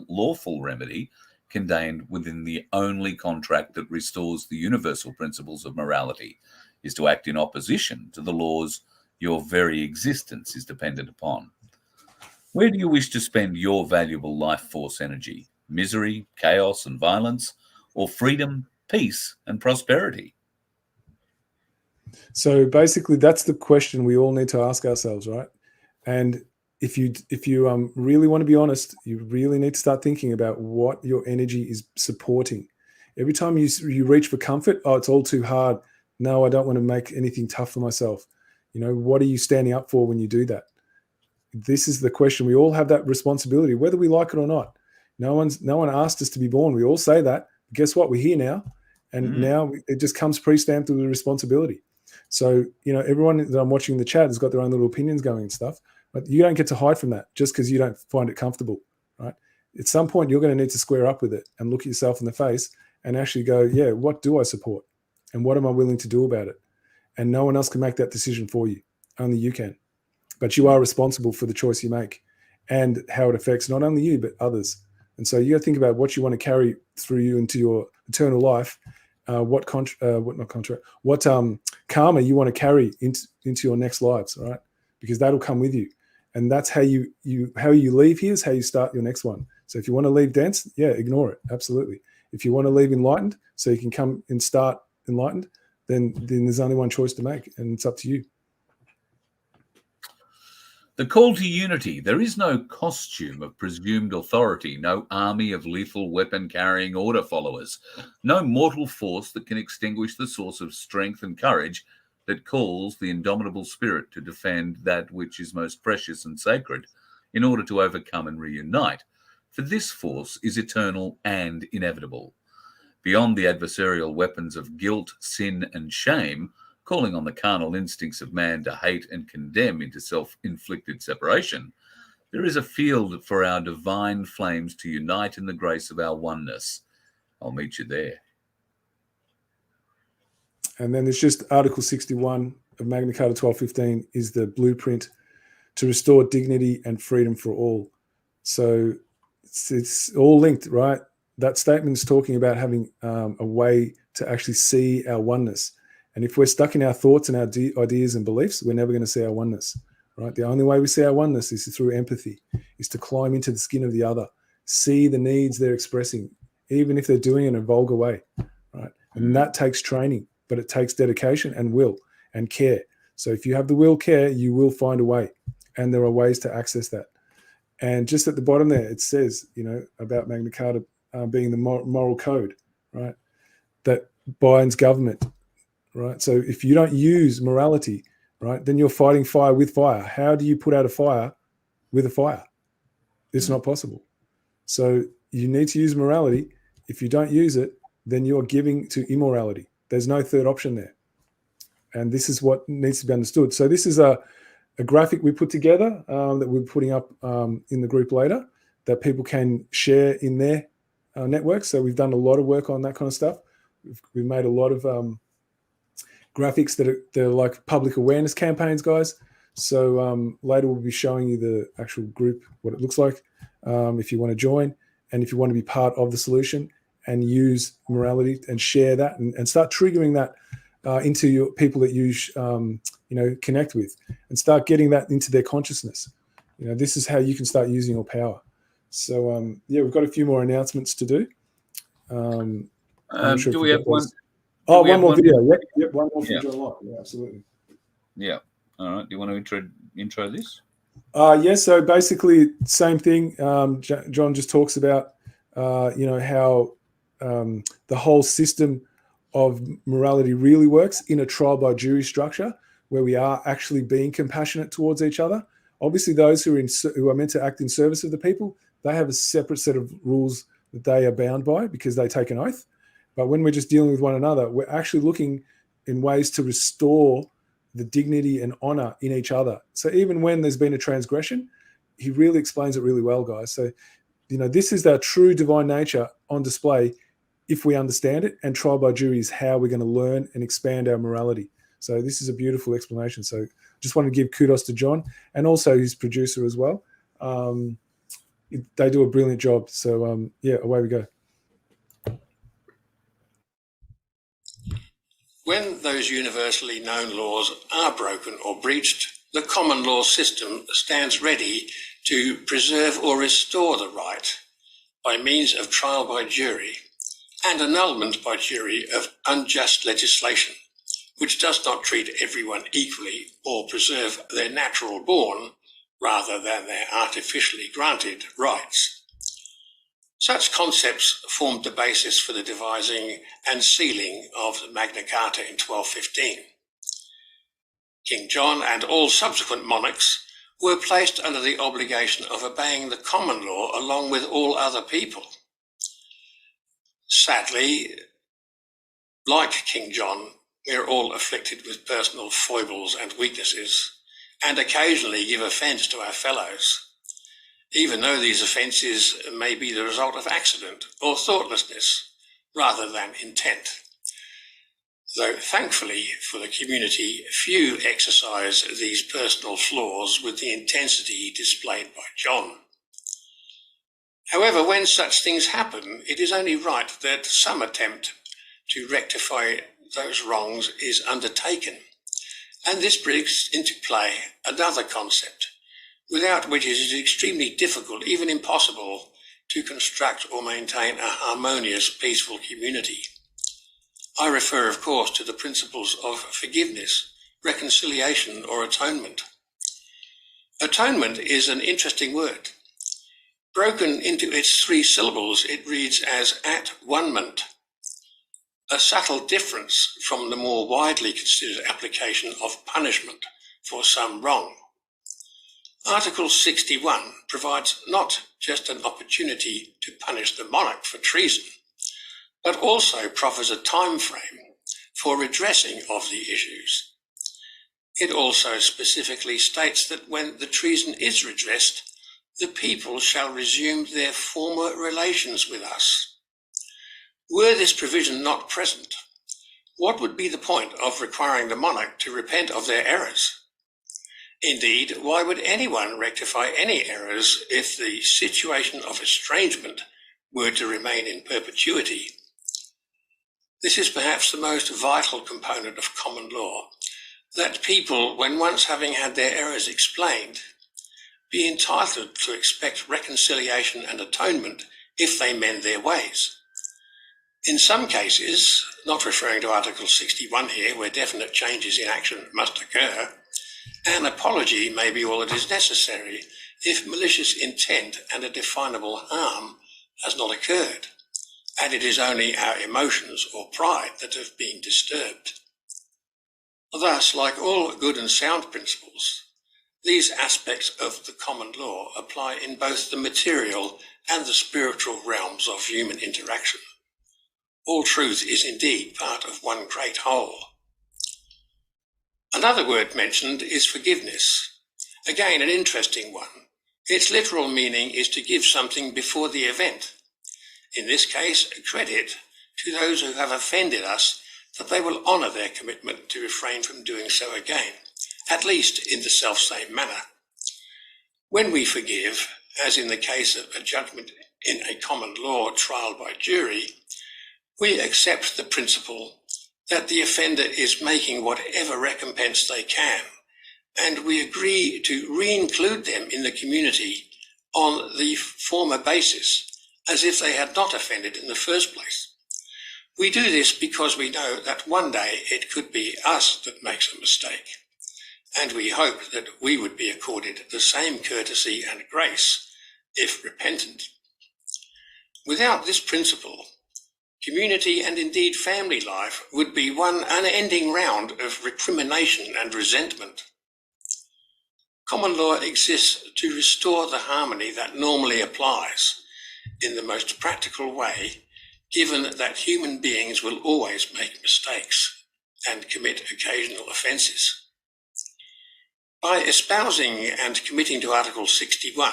lawful remedy contained within the only contract that restores the universal principles of morality, is to act in opposition to the laws your very existence is dependent upon. Where do you wish to spend your valuable life force energy? Misery, chaos, and violence, or freedom, peace, and prosperity? So basically, that's the question we all need to ask ourselves, right? And if you really want to be honest, you really need to start thinking about what your energy is supporting. Every time you reach for comfort, oh, it's all too hard. No, I don't want to make anything tough for myself. What are you standing up for when you do that? This is the question. We all have that responsibility, whether we like it or not. No one asked us to be born. We all say that. Guess what? We're here now, and now it just comes pre-stamped with the responsibility. So everyone that I'm watching in the chat has got their own little opinions going and stuff, but you don't get to hide from that just because you don't find it comfortable, right? At some point, you're going to need to square up with it and look at yourself in the face and actually go, yeah, what do I support, and what am I willing to do about it? And no one else can make that decision for you. Only you can. But you are responsible for the choice you make and how it affects not only you, but others. And so you got to think about what you want to carry through you into your eternal life, what karma you want to carry into your next lives, right? Because that'll come with you. And that's how you leave here is how you start your next one. So if you want to leave dense, yeah, ignore it. Absolutely. If you want to leave enlightened, so you can come and start enlightened, then there's only one choice to make, and it's up to you. The call to unity. There is no costume of presumed authority, no army of lethal weapon-carrying order followers, no mortal force that can extinguish the source of strength and courage that calls the indomitable spirit to defend that which is most precious and sacred in order to overcome and reunite. For this force is eternal and inevitable. Beyond the adversarial weapons of guilt, sin, and shame, calling on the carnal instincts of man to hate and condemn into self-inflicted separation, there is a field for our divine flames to unite in the grace of our oneness. I'll meet you there. And then there's just Article 61 of Magna Carta 1215 is the blueprint to restore dignity and freedom for all. So it's all linked, right? That statement is talking about having a way to actually see our oneness. And if we're stuck in our thoughts and our ideas and beliefs, we're never going to see our oneness, right? The only way we see our oneness is through empathy, is to climb into the skin of the other, see the needs they're expressing, even if they're doing it in a vulgar way, right? And that takes training, but it takes dedication and will and care. So if you have the will, care, you will find a way. And there are ways to access that. And just at the bottom there, it says, about Magna Carta being the moral code, right? That binds government. Right. So if you don't use morality, right, then you're fighting fire with fire. How do you put out a fire with a fire? It's not possible. So you need to use morality. If you don't use it, then you're giving to immorality. There's no third option there. And this is what needs to be understood. So this is a graphic we put together that we're putting up in the group later that people can share in their networks. So we've done a lot of work on that kind of stuff. We've made a lot of graphics they're like public awareness campaigns, guys. So later we'll be showing you the actual group, what it looks like, if you want to join and if you want to be part of the solution and use morality and share that and start triggering that into your people that you connect with and start getting that into their consciousness. This is how you can start using your power. So we've got a few more announcements to do. Do we have one? Oh, one more video. Yep, one more from John Locke. Yeah, absolutely. Yeah. All right. Do you want to intro this? So basically, same thing. John just talks about, how the whole system of morality really works in a trial by jury structure where we are actually being compassionate towards each other. Obviously, those who are meant to act in service of the people, they have a separate set of rules that they are bound by because they take an oath. But when we're just dealing with one another, we're actually looking in ways to restore the dignity and honor in each other. So even when there's been a transgression, he really explains it really well, guys. So, this is our true divine nature on display if we understand it. And trial by jury is how we're going to learn and expand our morality. So this is a beautiful explanation. So just want to give kudos to John and also his producer as well. They do a brilliant job. So yeah, away we go. When those universally known laws are broken or breached, the common law system stands ready to preserve or restore the right by means of trial by jury and annulment by jury of unjust legislation, which does not treat everyone equally or preserve their natural born rather than their artificially granted rights. Such concepts formed the basis for the devising and sealing of Magna Carta in 1215. King John and all subsequent monarchs were placed under the obligation of obeying the common law along with all other people. Sadly, like King John, we're all afflicted with personal foibles and weaknesses, and occasionally give offence to our fellows, even though these offences may be the result of accident or thoughtlessness rather than intent. Though thankfully for the community, few exercise these personal flaws with the intensity displayed by John. However, when such things happen, it is only right that some attempt to rectify those wrongs is undertaken. And this brings into play another concept, without which it is extremely difficult, even impossible, to construct or maintain a harmonious, peaceful community. I refer, of course, to the principles of forgiveness, reconciliation, or atonement. Atonement is an interesting word. Broken into its 3 syllables, it reads as at-one-ment, a subtle difference from the more widely considered application of punishment for some wrong. Article 61 provides not just an opportunity to punish the monarch for treason, but also proffers a time frame for redressing of the issues. It also specifically states that when the treason is redressed, the people shall resume their former relations with us. Were this provision not present, what would be the point of requiring the monarch to repent of their errors? Indeed, why would anyone rectify any errors if the situation of estrangement were to remain in perpetuity? This is perhaps the most vital component of common law, that people, when once having had their errors explained, be entitled to expect reconciliation and atonement if they mend their ways. In some cases, not referring to Article 61 here, where definite changes in action must occur, an apology may be all that is necessary if malicious intent and a definable harm has not occurred, and it is only our emotions or pride that have been disturbed. Thus, like all good and sound principles, these aspects of the common law apply in both the material and the spiritual realms of human interaction. All truth is indeed part of one great whole. Another word mentioned is forgiveness. Again, an interesting one. Its literal meaning is to give something before the event. In this case, credit to those who have offended us that they will honour their commitment to refrain from doing so again, at least in the selfsame manner. When we forgive, as in the case of a judgment in a common law trial by jury, we accept the principle that the offender is making whatever recompense they can, and we agree to re-include them in the community on the former basis, as if they had not offended in the first place. We do this because we know that one day it could be us that makes a mistake, and we hope that we would be accorded the same courtesy and grace if repentant. Without this principle, community and indeed family life would be one unending round of recrimination and resentment. Common law exists to restore the harmony that normally applies in the most practical way, given that human beings will always make mistakes and commit occasional offences. By espousing and committing to Article 61,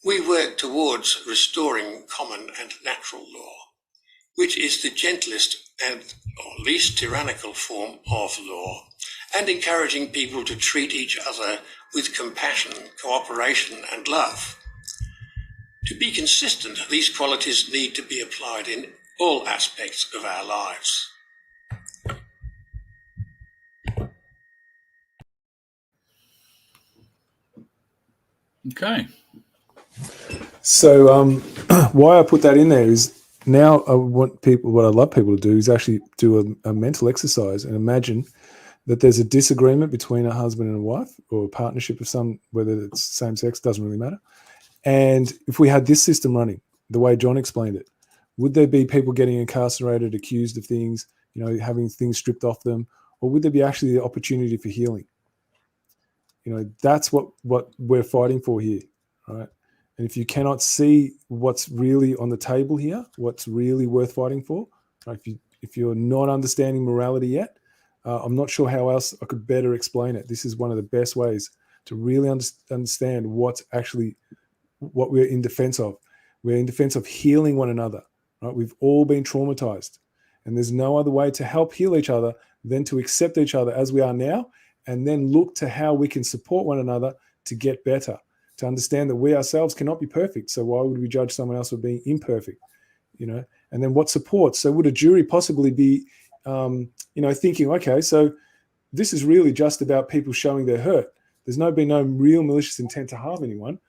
we work towards restoring common and natural law, which is the gentlest and least tyrannical form of law, and encouraging people to treat each other with compassion, cooperation, and love. To be consistent, these qualities need to be applied in all aspects of our lives. Okay. So why I put that in there is now what I love people to do is actually do a mental exercise and imagine that there's a disagreement between a husband and a wife, or a partnership of some, whether it's same sex, doesn't really matter. And if we had this system running the way John explained it, would there be people getting incarcerated, accused of things, having things stripped off them, or would there be actually the opportunity for healing? That's what we're fighting for here, right? And if you cannot see what's really on the table here, what's really worth fighting for, right? If you're not understanding morality yet, I'm not sure how else I could better explain it. This is one of the best ways to really understand what we're in defense of. We're in defense of healing one another, right? We've all been traumatized, and there's no other way to help heal each other than to accept each other as we are now, and then look to how we can support one another to get better, to understand that we ourselves cannot be perfect. So why would we judge someone else for being imperfect? And then what supports? So would a jury possibly be, thinking, okay, so this is really just about people showing their hurt. There's been no real malicious intent to harm anyone.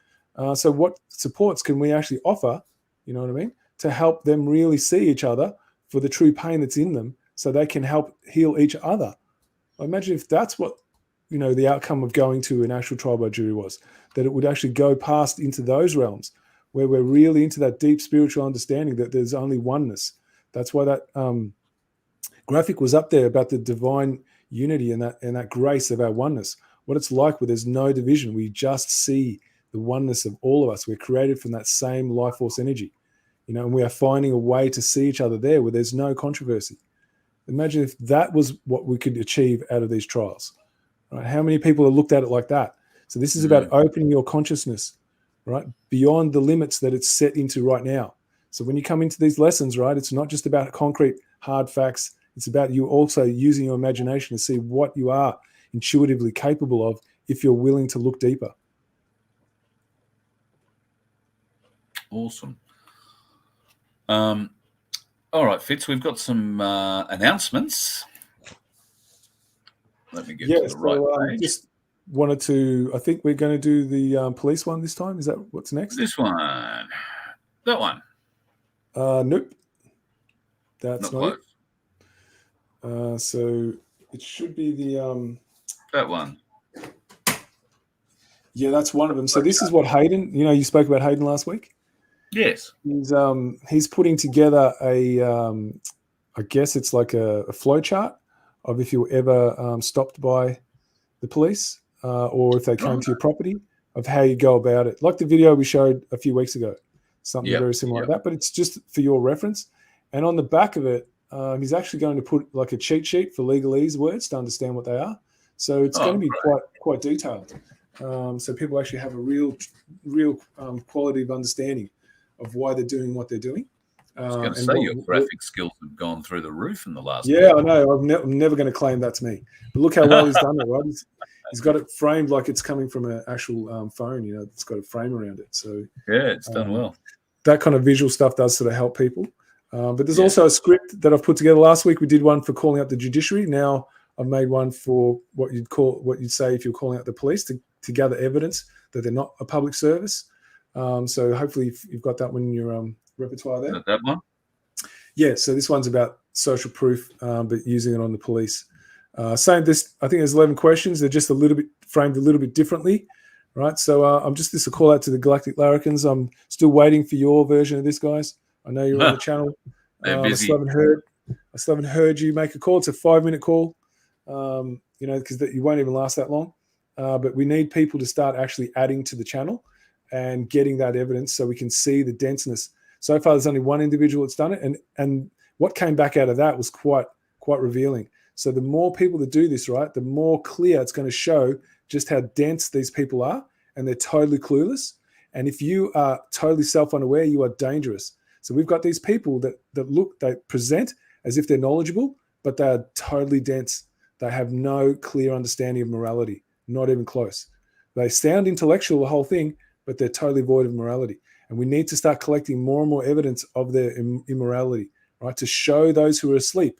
So what supports can we actually offer, you know what I mean, to help them really see each other for the true pain that's in them, so they can help heal each other? Imagine if that's what, the outcome of going to an actual trial by jury was, that it would actually go past into those realms where we're really into that deep spiritual understanding that there's only oneness. That's why that graphic was up there about the divine unity and that grace of our oneness, what it's like where there's no division. We just see the oneness of all of us. We're created from that same life force energy, and we are finding a way to see each other there where there's no controversy. Imagine if that was what we could achieve out of these trials, right? How many people have looked at it like that? So this is about opening your consciousness, right, beyond the limits that it's set into right now. So when you come into these lessons, right, it's not just about concrete, hard facts. It's about you also using your imagination to see what you are intuitively capable of if you're willing to look deeper. Awesome. All right, Fitz, we've got some announcements. Let me get to the right page. Just wanted to, I think we're going to do the police one this time. Is that what's next? This one. That one. Nope. That's not it. So it should be the... that one. Yeah, that's one of them. So this is what Hayden, you spoke about Hayden last week? Yes. He's putting together I guess it's like a flow chart of if you were ever stopped by the police or if they came to your property, of how you go about it. Like the video we showed a few weeks ago, something very similar like that, but it's just for your reference. And on the back of it, he's actually going to put like a cheat sheet for legalese words to understand what they are. So it's going to be quite detailed. So people actually have a real quality of understanding of why they're doing what they're doing. I was going to say your graphic skills have gone through the roof in the last week. I know. I'm never going to claim that's me. But look how well he's done it, right? He's got it framed like it's coming from an actual phone, it's got a frame around it. So yeah, it's done well. That kind of visual stuff does sort of help people. But there's also a script that I've put together. Last week we did one for calling out the judiciary. Now I've made one for what you'd say if you're calling out the police to gather evidence that they're not a public service. So hopefully you've got that one in your repertoire there. That one? Yeah, so this one's about social proof, but using it on the police. Same, I think there's 11 questions. They're just framed a little bit differently, right? So this is a call out to the Galactic Larrikins. I'm still waiting for your version of this, guys. I know you're on the channel. They're busy. I still haven't heard you make a call. It's a 5-minute call, because you won't even last that long. But we need people to start actually adding to the channel and getting that evidence so we can see the denseness. So far, there's only one individual that's done it, and what came back out of that was quite revealing. So the more people that do this, right, the more clear it's going to show just how dense these people are, and they're totally clueless. And if you are totally self-unaware, you are dangerous. So we've got these people that present as if they're knowledgeable, but they are totally dense. they have no clear understanding of morality, not even close. They sound intellectual, the whole thing, but they're totally void of morality. And we need to start collecting more and more evidence of their immorality, right? To show those who are asleep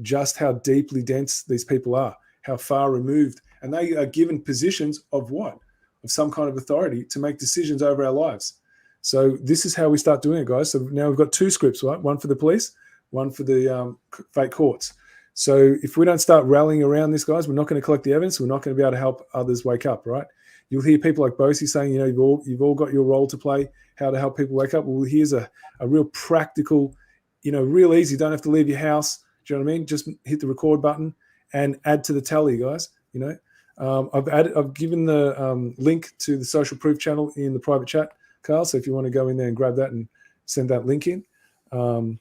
just how deeply dense these people are, how far removed. And they are given positions of what? Of some kind of authority to make decisions over our lives. So this is how we start doing it, guys. So now we've got 2 scripts, right? One for the police, one for the fake courts. So if we don't start rallying around this, guys, we're not going to collect the evidence. We're not going to be able to help others wake up, right? You'll hear people like Bosie saying, you've all got your role to play, how to help people wake up. Well, here's a real practical, real easy. Don't have to leave your house. Do you know what I mean? Just hit the record button and add to the tally, guys. I've given the link to the social proof channel in the private chat, Carl. So if you want to go in there and grab that and send that link in to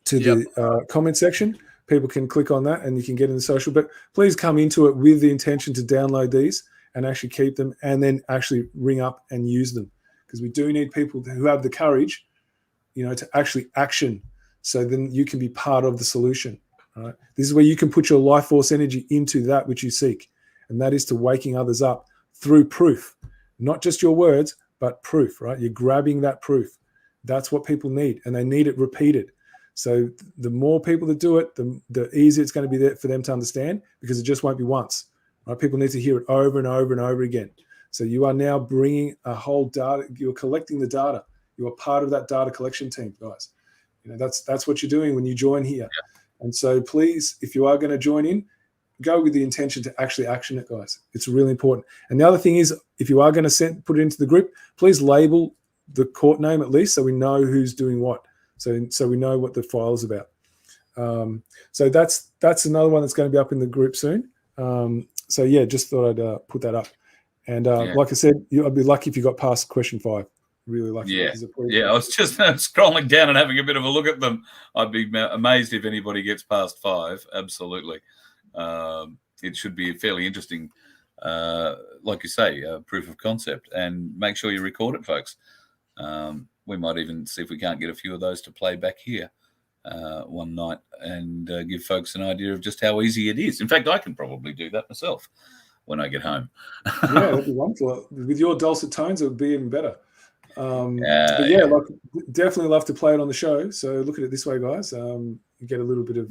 the comment section, people can click on that and you can get in the social. But please come into it with the intention to download these and actually keep them and then actually ring up and use them, because we do need people who have the courage, to actually action. So then you can be part of the solution. Right? This is where you can put your life force energy into that which you seek. And that is to waking others up through proof, not just your words, but proof, right? You're grabbing that proof. That's what people need, and they need it repeated. So the more people that do it, the easier it's going to be there for them to understand, because it just won't be once. Right? People need to hear it over and over and over again. So you are now bringing a whole data. You're collecting the data. You are part of that data collection team, guys. That's what you're doing when you join here. Yeah. And so please, if you are going to join in, go with the intention to actually action it, guys. It's really important. And the other thing is, if you are going to put it into the group, please label the court name at least, so we know who's doing what. So we know what the file is about. So that's another one that's going to be up in the group soon. So yeah, just thought I'd put that up. And like I said, I'd be lucky if you got past question 5. Really lucky. Yeah. I was just scrolling down and having a bit of a look at them. I'd be amazed if anybody gets past 5. Absolutely. It should be fairly interesting, like you say, proof of concept. And make sure you record it, folks. We might even see if we can't get a few of those to play back here one night and give folks an idea of just how easy it is. In fact, I can probably do that myself when I get home. Yeah, that'd be wonderful. With your dulcet tones, it would be even better. Like, definitely love to play it on the show. So look at it this way, guys. You get a little bit of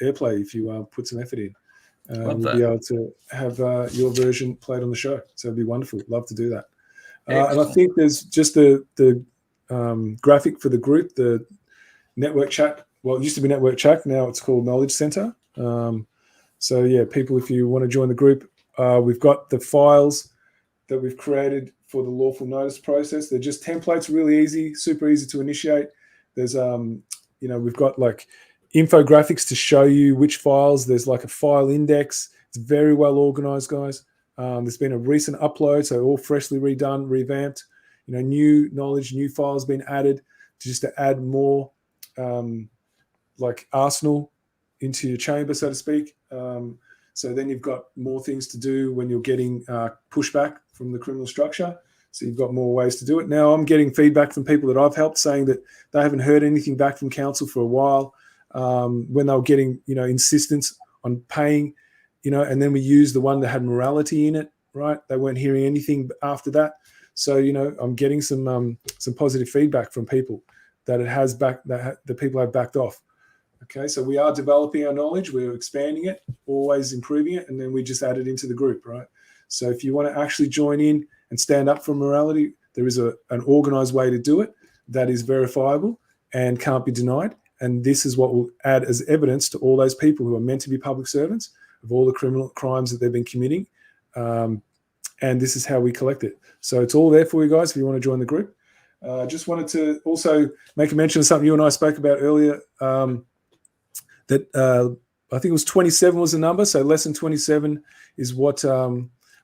airplay if you put some effort in. We'll be able to have your version played on the show. So it'd be wonderful. Love to do that. And I think there's just the graphic for the group, the network chat. Well, it used to be network chat. Now it's called Knowledge Center. So yeah, people, if you want to join the group, we've got the files that we've created for the lawful notice process. They're just templates, really easy, super easy to initiate. There's, we've got like infographics to show you which files. There's like a file index. It's very well organized, guys. There's been a recent upload, so all freshly redone, revamped. New knowledge, new files been added to add more like arsenal into your chamber, so to speak. So then you've got more things to do when you're getting pushback from the criminal structure. So you've got more ways to do it. Now I'm getting feedback from people that I've helped saying that they haven't heard anything back from council for a while when they were getting, insistence on paying, and then we used the one that had morality in it, right? They weren't hearing anything after that. So, I'm getting some positive feedback from people that the people have backed off. Okay, so we are developing our knowledge, we're expanding it, always improving it, and then we just add it into the group, right? So if you want to actually join in and stand up for morality, there is an organized way to do it that is verifiable and can't be denied. And this is what will add as evidence to all those people who are meant to be public servants of all the criminal crimes that they've been committing. And this is how we collect it. So it's all there for you guys if you want to join the group. Just wanted to also make a mention of something you and I spoke about earlier, that I think it was 27 was the number. So lesson 27 is what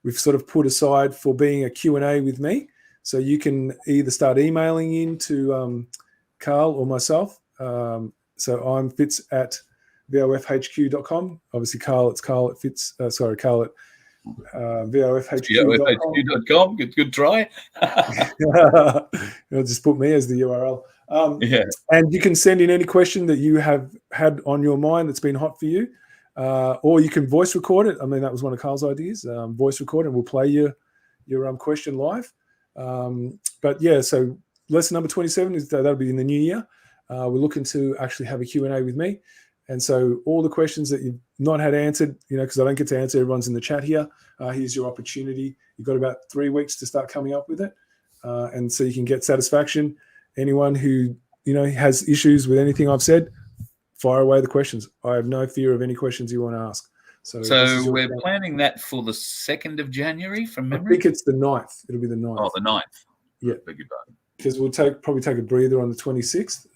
we've sort of put aside for being a Q&A with me. So you can either start emailing in to Carl or myself. So I'm Fitz at VoFHQ.com. Obviously, Carl at VoFHQ.com. Good try. You'll just put me as the URL. And you can send in any question that you have had on your mind that's been hot for you. or you can voice record it. I mean, that was one of Carl's ideas. Voice record, and we'll play your question live. But yeah, so lesson number 27 is that'll be in the new year. We're looking to actually have a Q&A with me. And so all the questions that you've not had answered, because I don't get to answer, everyone's in the chat here. Here's your opportunity. You've got about 3 weeks to start coming up with it. And so you can get satisfaction. Anyone who, has issues with anything I've said, fire away the questions. I have no fear of any questions you want to ask. So we're planning that for the 2nd of January from memory? I think it's the 9th. It'll be the 9th. Oh, the 9th. Yeah. Because we'll probably take a breather on the 26th,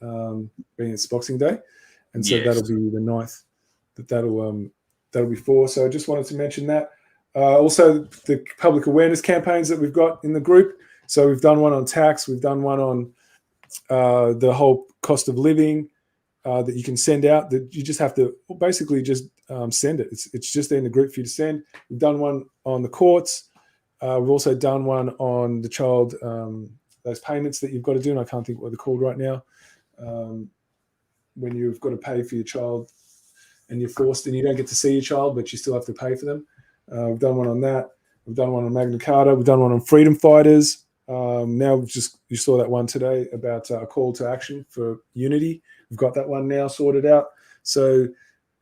being it's Boxing Day. And so that'll be the 9th that'll be for. So I just wanted to mention that. Also, the public awareness campaigns that we've got in the group. So we've done one on tax. We've done one on the whole cost of living that you can send out. That you just have to basically just send it. It's just in the group for you to send. We've done one on the courts. We've also done one on the child, those payments that you've got to do. And I can't think what they're called right now. When you've got to pay for your child and you're forced and you don't get to see your child, but you still have to pay for them. We've done one on that. We've done one on Magna Carta. We've done one on freedom fighters. Now you saw that one today about a call to action for unity. We've got that one now sorted out. So,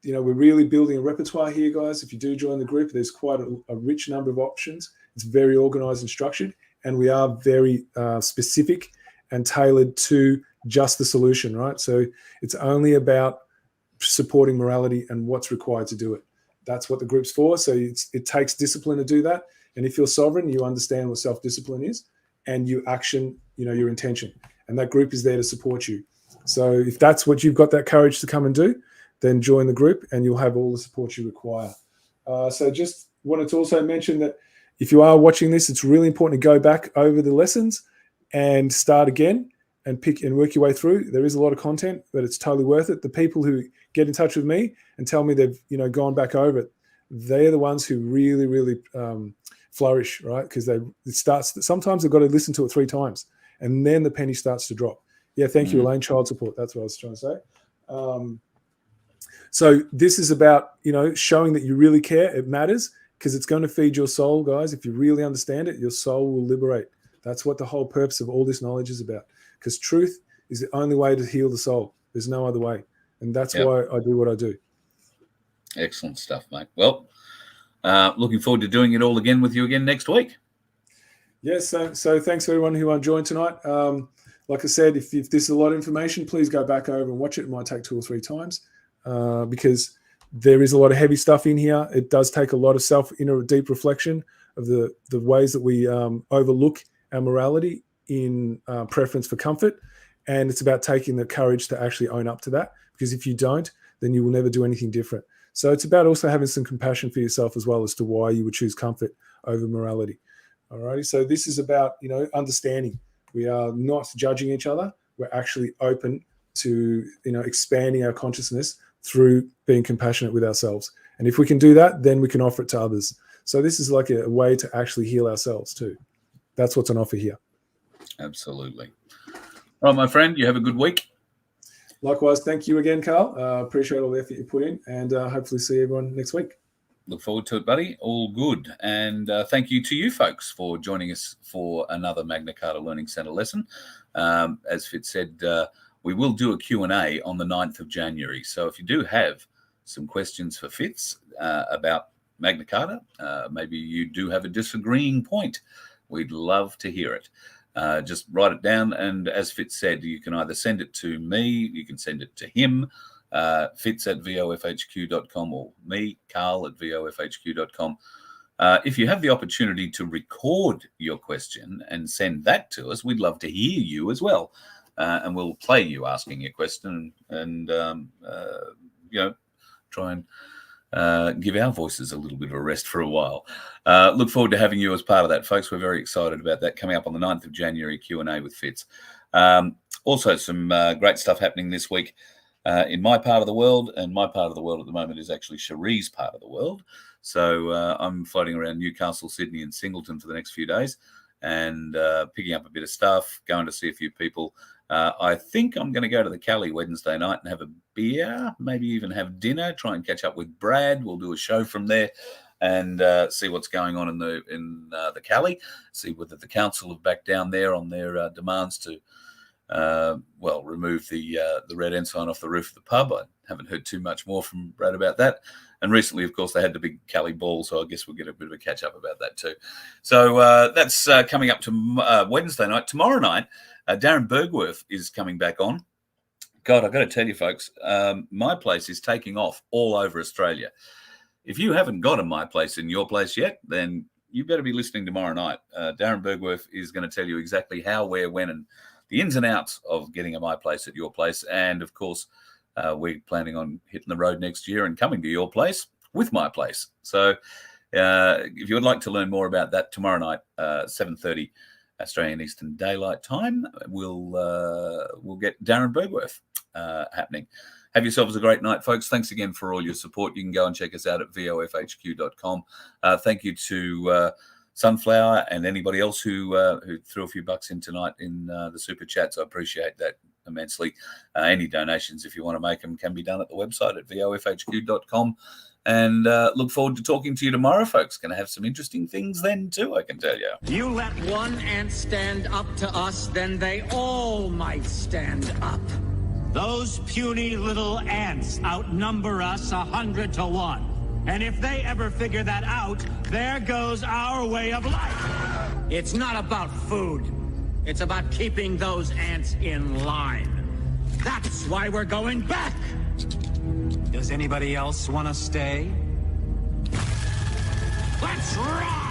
we're really building a repertoire here, guys. If you do join the group, there's quite a rich number of options. It's very organized and structured, and we are very specific and tailored to just the solution, right? So it's only about supporting morality and what's required to do it. That's what the group's for. So it takes discipline to do that. And if you're sovereign, you understand what self-discipline is, and you action, your intention. And that group is there to support you. So if that's what you've got that courage to come and do, then join the group and you'll have all the support you require. So just wanted to also mention that if you are watching this, it's really important to go back over the lessons and start again and pick and work your way through. There is a lot of content, but it's totally worth it. The people who get in touch with me and tell me they've gone back over it, they're the ones who really, really flourish, right? Because sometimes they've got to listen to it 3 times, and then the penny starts to drop. Yeah, thank you, Elaine. Child support. That's what I was trying to say. So this is about showing that you really care. It matters because it's going to feed your soul, guys. If you really understand it, your soul will liberate. That's what the whole purpose of all this knowledge is about. Because truth is the only way to heal the soul. There's no other way. And that's why I do what I do. Excellent stuff, mate. Well, looking forward to doing it all again with you again next week. Yes. So thanks everyone who joined tonight. Like I said, if this is a lot of information, please go back over and watch it. It might take 2 or 3 times because there is a lot of heavy stuff in here. It does take a lot of inner deep reflection of the ways that we overlook our morality in preference for comfort. And it's about taking the courage to actually own up to that, because if you don't, then you will never do anything different. So it's about also having some compassion for yourself as well as to why you would choose comfort over morality. All righty. So this is about, understanding. We are not judging each other. We're actually open to, expanding our consciousness through being compassionate with ourselves. And if we can do that, then we can offer it to others. So this is like a way to actually heal ourselves too. That's what's on offer here. Absolutely. All right, my friend, you have a good week. Likewise. Thank you again, Carl. Appreciate all the effort you put in, and hopefully see everyone next week. Look forward to it, buddy. All good. And thank you to you folks for joining us for another Magna Carta Learning Centre lesson. As Fitz said, we will do a Q&A on the 9th of January. So if you do have some questions for Fitz about Magna Carta, maybe you do have a disagreeing point, we'd love to hear it. Just write it down, and as Fitz said, you can either send it to me, you can send it to him, Fitz at vofhq.com, or me, Carl at vofhq.com. If you have the opportunity to record your question and send that to us, we'd love to hear you as well. And we'll play you asking your question and try and give our voices a little bit of a rest for a while. Look forward to having you as part of that, folks. We're very excited about that coming up on the 9th of January, Q&A with Fitz. Also, some great stuff happening this week in my part of the world, and my part of the world at the moment is actually Cherie's part of the world. So I'm floating around Newcastle, Sydney and Singleton for the next few days and picking up a bit of stuff, going to see a few people, I think I'm going to go to the Cali Wednesday night and have a beer, maybe even have dinner, try and catch up with Brad. We'll do a show from there and see what's going on in the Cali, see whether the council have backed down there on their demands to, remove the red ensign off the roof of the pub. I haven't heard too much more from Brad about that. And recently, of course, they had the big Cali ball, so I guess we'll get a bit of a catch-up about that too. So that's coming up to Wednesday night. Tomorrow night, Darren Bergworth is coming back on. God, I've got to tell you, folks, My Place is taking off all over Australia. If you haven't got a My Place in your place yet, then you better be listening tomorrow night. Darren Bergworth is going to tell you exactly how, where, when, and the ins and outs of getting a My Place at your place. And, of course, we're planning on hitting the road next year and coming to your place with My Place. So if you would like to learn more about that, tomorrow night, 7:30 Australian Eastern Daylight Time, we'll get Darren Bergworth happening. Have yourselves a great night, folks. Thanks again for all your support. You can go and check us out at vofhq.com. Thank you to Sunflower and anybody else who threw a few bucks in tonight in the super chats. I appreciate that immensely. Any donations, if you want to make them, can be done at the website at vofhq.com. And look forward to talking to you tomorrow, folks. Going to have some interesting things then too, I can tell you. You let one ant stand up to us, then they all might stand up. Those puny little ants outnumber us 100 to 1. And if they ever figure that out, there goes our way of life. It's not about food. It's about keeping those ants in line. That's why we're going back. Does anybody else want to stay? Let's rock!